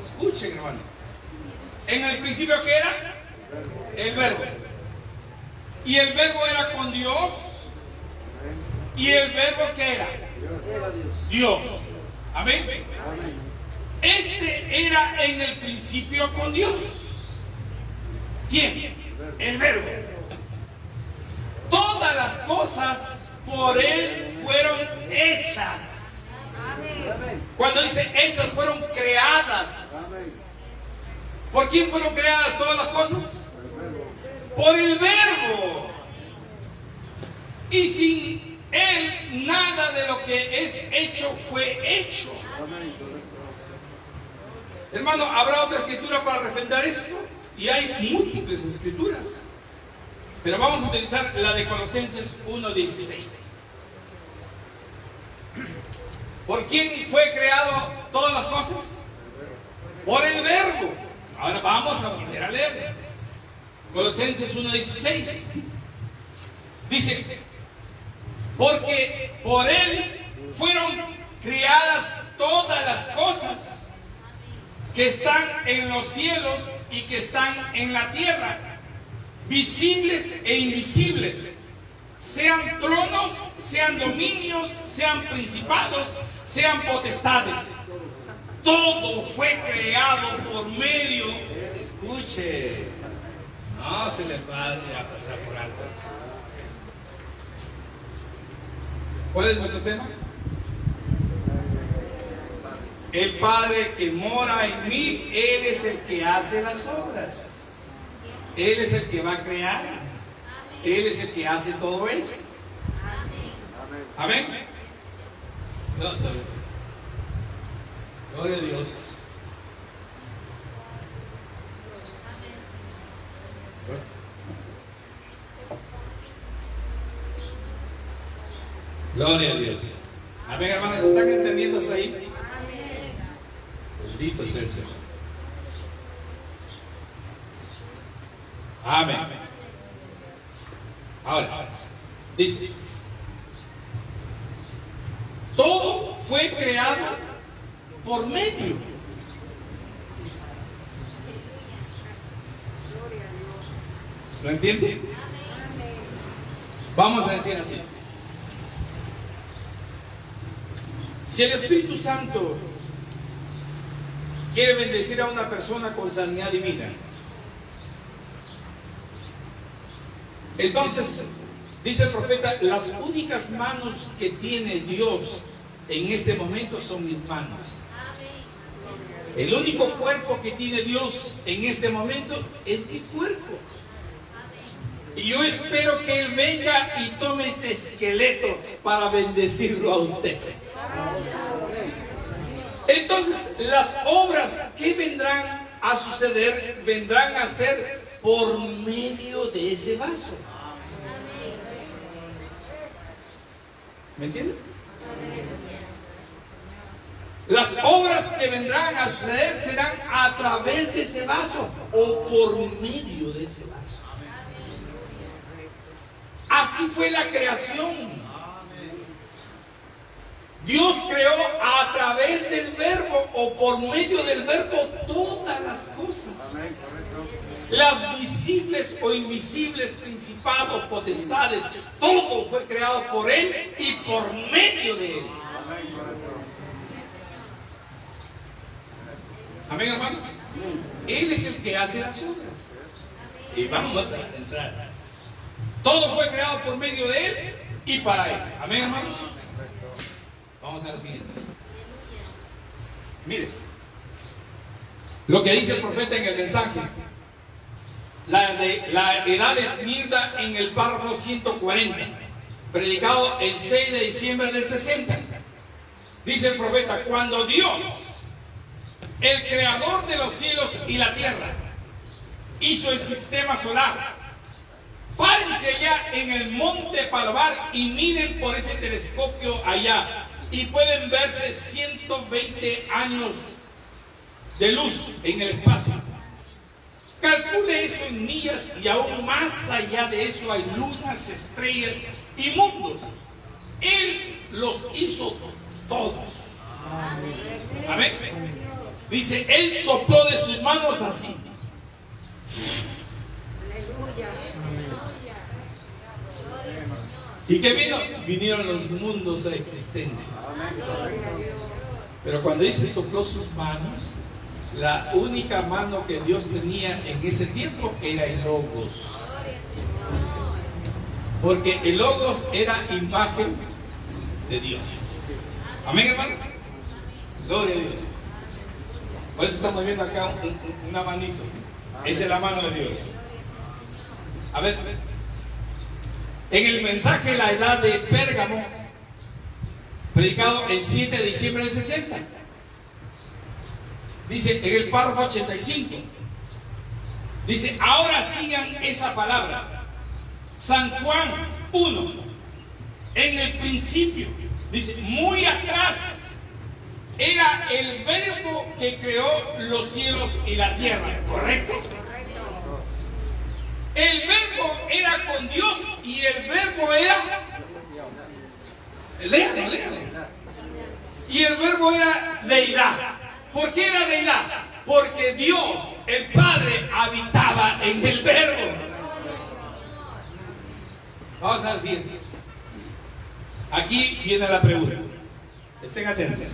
Escuchen, hermano. En el principio, ¿qué era? El verbo. Y el verbo era con Dios, y el verbo, ¿qué era? Dios. Amén. Este era en el principio con Dios. ¿Quién? El verbo. Todas las cosas por Él fueron hechas. Cuando dice hechas, fueron creadas. ¿Por quién fueron creadas todas las cosas? Por el verbo. Y sin Él, nada de lo que es hecho fue hecho. Hermano, ¿habrá otra escritura para refrendar esto? Y hay múltiples escrituras. Pero vamos a utilizar la de Colosenses 1:16. ¿Por quién fue creado todas las cosas? Por el verbo. Ahora vamos a volver a leer. Colosenses 1:16. Dice, porque por Él fueron creadas todas las cosas que están en los cielos y que están en la tierra, visibles e invisibles, sean tronos, sean dominios, sean principados, sean potestades. Todo fue creado por medio, escuche, no se les va a pasar por alto. ¿Cuál es nuestro tema? El Padre que mora en mí, Él es el que hace las obras. Él es el que va a crear. Él es el que hace todo esto. Amén. No, gloria a Dios. Gloria a Dios. Amén, hermanos. ¿Están entendiendo hasta ahí? Bendito sea el Señor. Amén. Ahora, dice, todo fue creado por medio. ¿Lo entiende? Vamos a decir así. Si el Espíritu Santo quiere bendecir a una persona con sanidad divina, entonces, dice el profeta, las únicas manos que tiene Dios en este momento son mis manos. El único cuerpo que tiene Dios en este momento es mi cuerpo. Y yo espero que Él venga y tome este esqueleto para bendecirlo a usted. Entonces, las obras que vendrán a suceder, vendrán a ser por medio de ese vaso. ¿Me entienden? Las obras que vendrán a suceder serán a través de ese vaso o por medio de ese vaso. Así fue la creación. Dios creó a través del verbo o por medio del verbo todas las cosas. Las visibles o invisibles, principados, potestades, todo fue creado por Él y por medio de Él. Amén, hermanos. Él es el que hace las obras. Y vamos a entrar. Todo fue creado por medio de Él y para Él. Amén, hermanos. Vamos a la siguiente. Mire lo que dice el profeta en el mensaje. La edad es Mirda en el párrafo 140, predicado el 6 de diciembre del 60. Dice el profeta: cuando Dios, el creador de los cielos y la tierra, hizo el sistema solar, párense allá en el monte Palomar y miren por ese telescopio allá y pueden verse 120 años de luz en el espacio. 100 millas y aún más allá de eso hay lunas, estrellas y mundos. Él los hizo todos. Amén. Dice, Él sopló de sus manos así. ¿Y qué vino? Vinieron los mundos a existencia. Pero cuando dice sopló sus manos, la única mano que Dios tenía en ese tiempo era el Logos. Porque el Logos era imagen de Dios. Amén, hermanos. Gloria a Dios. Por eso estamos viendo acá una manito. Esa es la mano de Dios. A ver, en el mensaje La Edad de Pérgamo, predicado el 7 de diciembre del 60, dice en el párrafo 85, dice, ahora sigan esa palabra. San Juan 1, en el principio, dice, muy atrás, era el verbo que creó los cielos y la tierra, ¿correcto? El verbo era con Dios y el verbo era... Léalo. Y el verbo era deidad. ¿Por qué era deidad? Porque Dios, el Padre, habitaba en el verbo. Vamos a decir, aquí viene la pregunta. Estén atentos.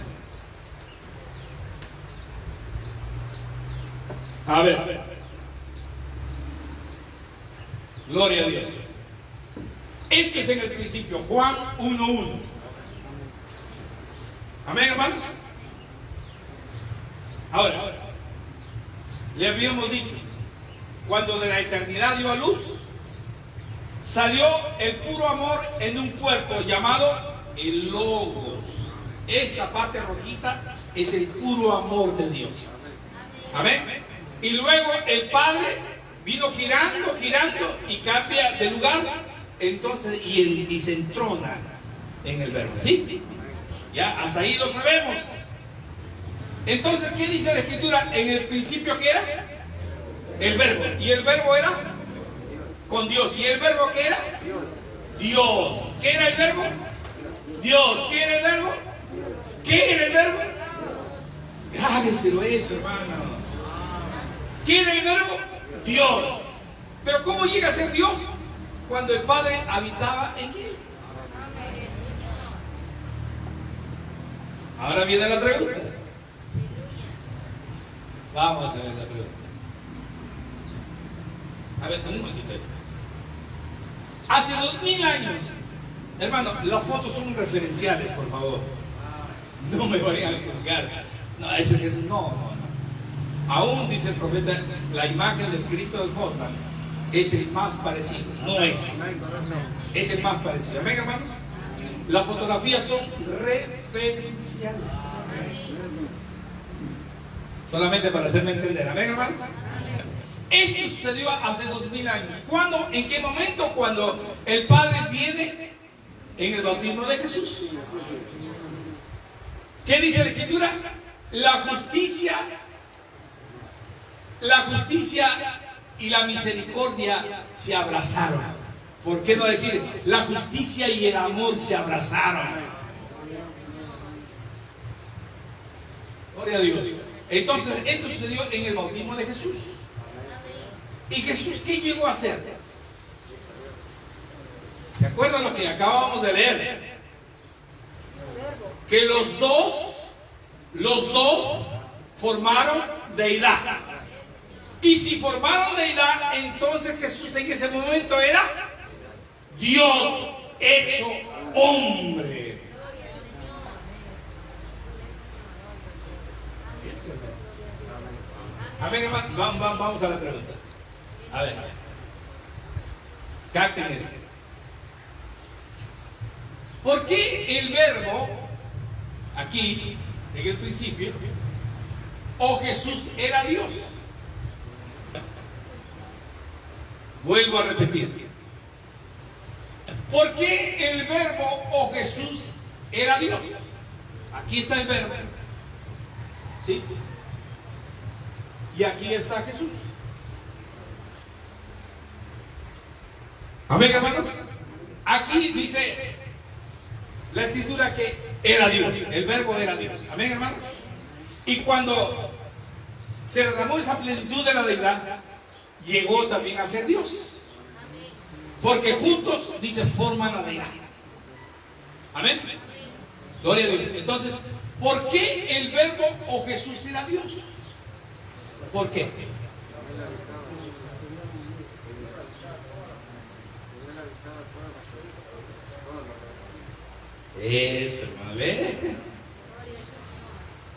A ver. Gloria a Dios. Esto es en el principio, Juan 1:1. Amén, hermanos. Ahora, le habíamos dicho, cuando de la eternidad dio a luz, salió el puro amor en un cuerpo llamado el Logos. Esta parte rojita es el puro amor de Dios. Amén. Y luego el Padre vino girando y cambia de lugar. Entonces, y se entrona en el verbo. ¿Sí? Ya, hasta ahí lo sabemos. Entonces, ¿qué dice la Escritura? En el principio, ¿qué era? El verbo. ¿Y el verbo era? Con Dios. ¿Y el verbo qué era? Dios. ¿Qué era el verbo? Dios. ¿Qué era el verbo? ¿Qué era el verbo? Grábenselo eso, hermano. ¿Qué era el verbo? Dios. Pero ¿cómo llega a ser Dios? Cuando el Padre habitaba en él. Ahora viene la pregunta. Vamos a ver la pregunta. A ver, un momentito. Hace 2000 años, hermano, las fotos son referenciales, por favor. No me vayan a juzgar. No, ese Jesús, no. Aún dice el profeta, la imagen del Cristo de Forma es el más parecido. No es. Es el más parecido. Amén, hermanos. Las fotografías son referenciales. Solamente para hacerme entender. Amén, hermanos. Esto sucedió hace 2000 años. ¿Cuándo? ¿En qué momento? Cuando el Padre viene en el bautismo de Jesús. ¿Qué dice la Escritura? La justicia y la misericordia se abrazaron. ¿Por qué no decir la justicia y el amor se abrazaron? Gloria a Dios. Entonces, esto sucedió en el bautismo de Jesús. ¿Y Jesús qué llegó a hacer? ¿Se acuerdan lo que acabamos de leer? Que los dos formaron deidad. Y si formaron deidad, entonces Jesús en ese momento era Dios hecho hombre. Amén, hermano. Vamos a la pregunta. A ver, capten esto. ¿Por qué el verbo aquí, en el principio, o Jesús era Dios? Vuelvo a repetir. ¿Por qué el verbo o Jesús era Dios? Aquí está el verbo. ¿Sí? Y aquí está Jesús. Amén, hermanos. Aquí dice la escritura que era Dios, el verbo era Dios. Amén, hermanos. Y cuando se derramó esa plenitud de la deidad, llegó también a ser Dios. Porque juntos, dice, forman la deidad. Amén. Gloria a Dios. Entonces, ¿por qué el verbo o Jesús era Dios? ¿Por qué? Eso, hermano, ¿ve?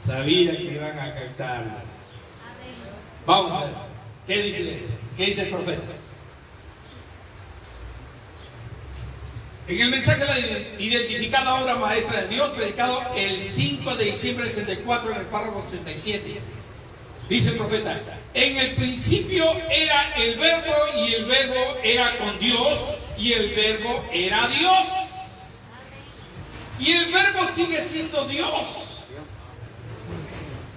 Sabía que iban a cantarla. Vamos a ver. ¿Qué dice el profeta? En el mensaje de la identificada obra maestra de Dios, predicado el 5 de diciembre del 64, en el párrafo 67, dice el profeta: en el principio era el verbo, y el verbo era con Dios, y el verbo era Dios. Y el verbo sigue siendo Dios.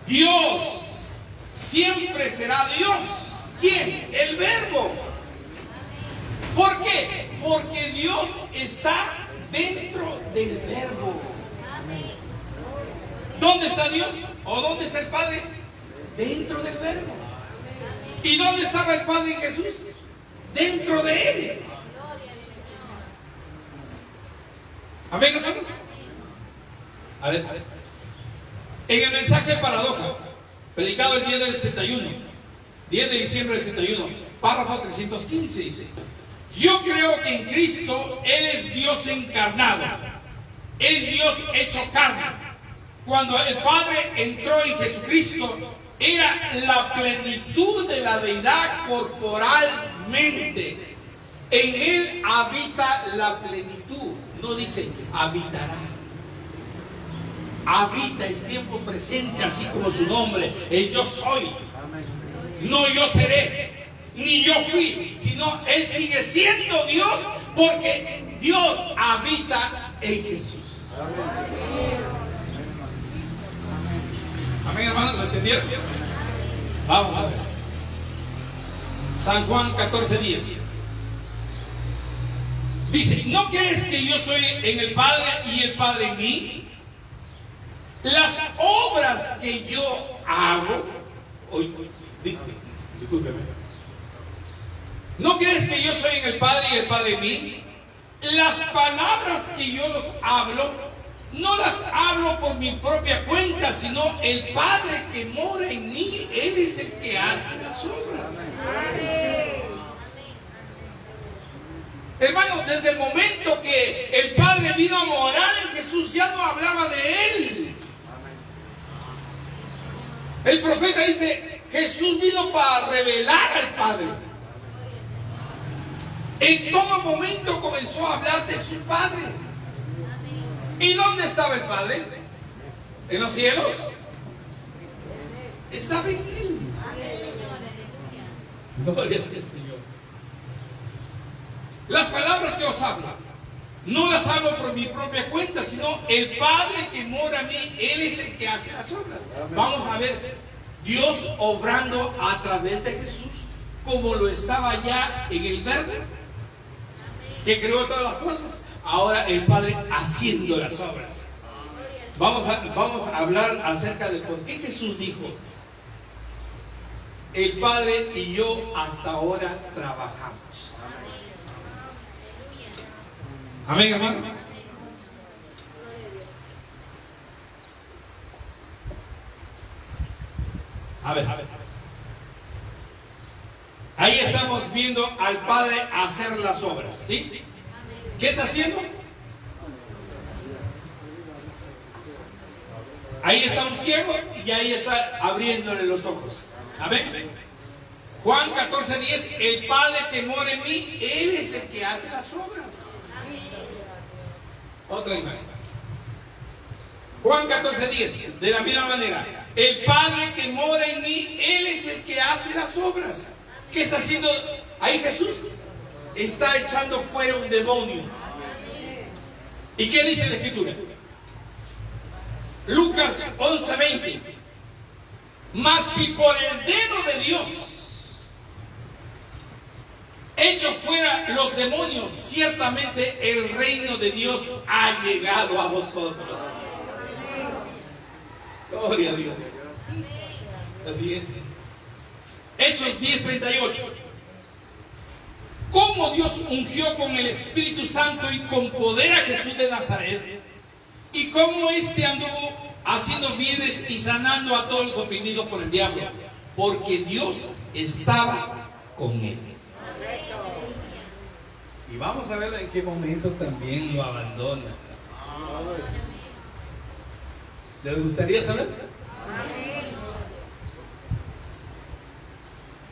Dios siempre será Dios. ¿Quién? El verbo. ¿Por qué? Porque Dios está dentro del verbo. ¿Dónde está Dios? ¿O dónde está el Padre? Dentro del verbo. ¿Y dónde estaba el Padre en Jesús? Dentro de Él. Amén, hermanos. A ver. En el mensaje paradoja, predicado el 10 del 61, 10 de diciembre del 61, párrafo 315, dice: yo creo que en Cristo Él es Dios encarnado, es Dios hecho carne. Cuando el Padre entró en Jesucristo, era la plenitud de la deidad corporalmente. En Él habita la plenitud. No dice habitará. Habita, es tiempo presente, así como su nombre, el yo soy. No yo seré, ni yo fui, sino Él sigue siendo Dios, porque Dios habita en Jesús. Amén, hermanos, ¿lo entendieron? Vamos a ver. San Juan 14:10 dice: ¿no crees que yo soy en el Padre y el Padre en mí? Las obras que yo hago, discúlpeme, ¿no crees que yo soy en el Padre y el Padre en mí? Las palabras que yo los hablo, no las hablo por mi propia cuenta, sino el Padre que mora en mí, Él es el que hace las obras. Amén. Hermano, desde el momento que el Padre vino a morar en Jesús, ya no hablaba de Él. El profeta dice: Jesús vino para revelar al Padre. En todo momento comenzó a hablar de su Padre. ¿Y dónde estaba el Padre? ¿En los cielos? Estaba en Él. Gloria sea al Señor. Las palabras que os hablo, no las hablo por mi propia cuenta, sino el Padre que mora en mí, Él es el que hace las obras. Vamos a ver Dios obrando a través de Jesús, como lo estaba ya en el verbo que creó todas las cosas. Ahora el Padre haciendo las obras. Vamos a hablar acerca de por qué Jesús dijo: el Padre y yo hasta ahora trabajamos. Amén, hermanos. A ver. Ahí estamos viendo al Padre hacer las obras, ¿sí? ¿Qué está haciendo? Ahí está un ciego y ahí está abriéndole los ojos. Amén. Juan 14:10: el Padre que mora en mí, Él es el que hace las obras. Otra imagen. Juan 14:10, de la misma manera: el Padre que mora en mí, Él es el que hace las obras. ¿Qué está haciendo ahí Jesús? Está echando fuera un demonio. ¿Y qué dice la Escritura? Lucas 11:20: mas si por el dedo de Dios hechos fuera los demonios, ciertamente el reino de Dios ha llegado a vosotros. Gloria a Dios. La siguiente. Hechos 10:38. Cómo Dios ungió con el Espíritu Santo y con poder a Jesús de Nazaret, y cómo éste anduvo haciendo bienes y sanando a todos los oprimidos por el diablo, porque Dios estaba con él. Y vamos a ver en qué momento también lo abandona. ¿Les gustaría saber?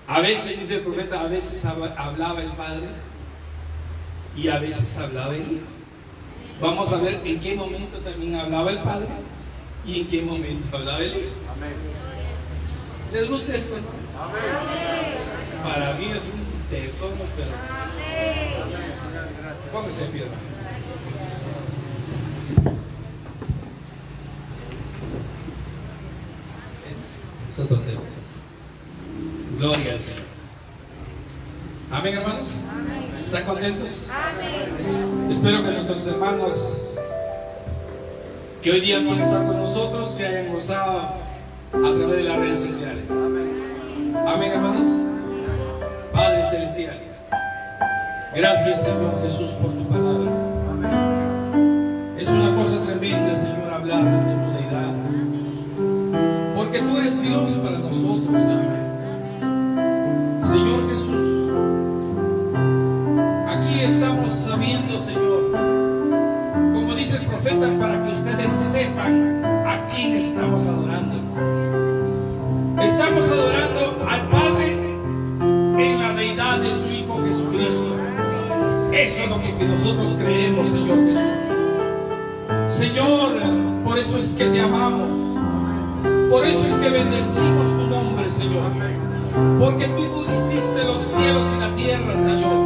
A veces, dice el profeta, a veces hablaba el Padre y a veces hablaba el Hijo. Vamos a ver en qué momento también hablaba el Padre y en qué momento hablaba el Hijo. ¿Les gusta eso, no? Para mí es un tesoro, pero póngase en pie, hermano. Es otro tema. Gloria al Señor. Amén, hermanos. ¿Están contentos? Amén. Espero que nuestros hermanos que hoy día no han estado con nosotros se hayan gozado a través de las redes sociales. Amén, hermanos. Padre Celestial, gracias, Señor Jesús, por tu palabra. Es una cosa tremenda, Señor, hablar de tu deidad, porque tú eres Dios para nosotros, Señor. Señor Jesús, aquí estamos sabiendo, Señor, como dice el profeta, para que ustedes sepan a quién estamos adorando. Estamos adorando al Padre en la deidad de su Hijo Jesucristo. Eso es lo que nosotros creemos, Señor Jesús. Señor, por eso es que te amamos. Por eso es que bendecimos tu nombre, Señor. Porque tú hiciste los cielos y la tierra, Señor.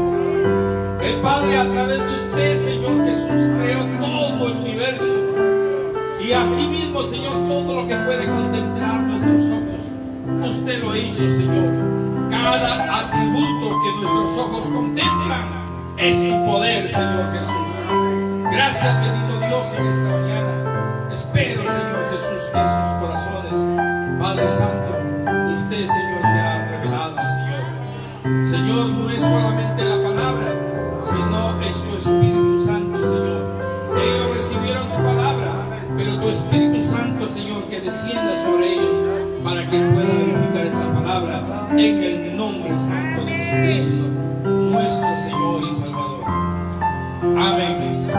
El Padre, a través de usted, Señor Jesús, creó todo el universo. Y así mismo, Señor, todo lo que puede contemplar nuestros ojos, usted lo hizo, Señor. Cada atributo que nuestros ojos contemplan es tu poder, Señor Jesús. Gracias, bendito Dios, en esta mañana. Espero, Señor Jesús, que en sus corazones, Padre Santo, usted, Señor, se ha revelado, Señor. Señor, no es solamente la palabra, sino es tu Espíritu Santo, Señor. Ellos recibieron tu palabra, pero tu Espíritu Santo, Señor, que descienda sobre ellos para que puedan edificar esa palabra en el nombre santo de Jesucristo, nuestro Señor y Salvador. Amén.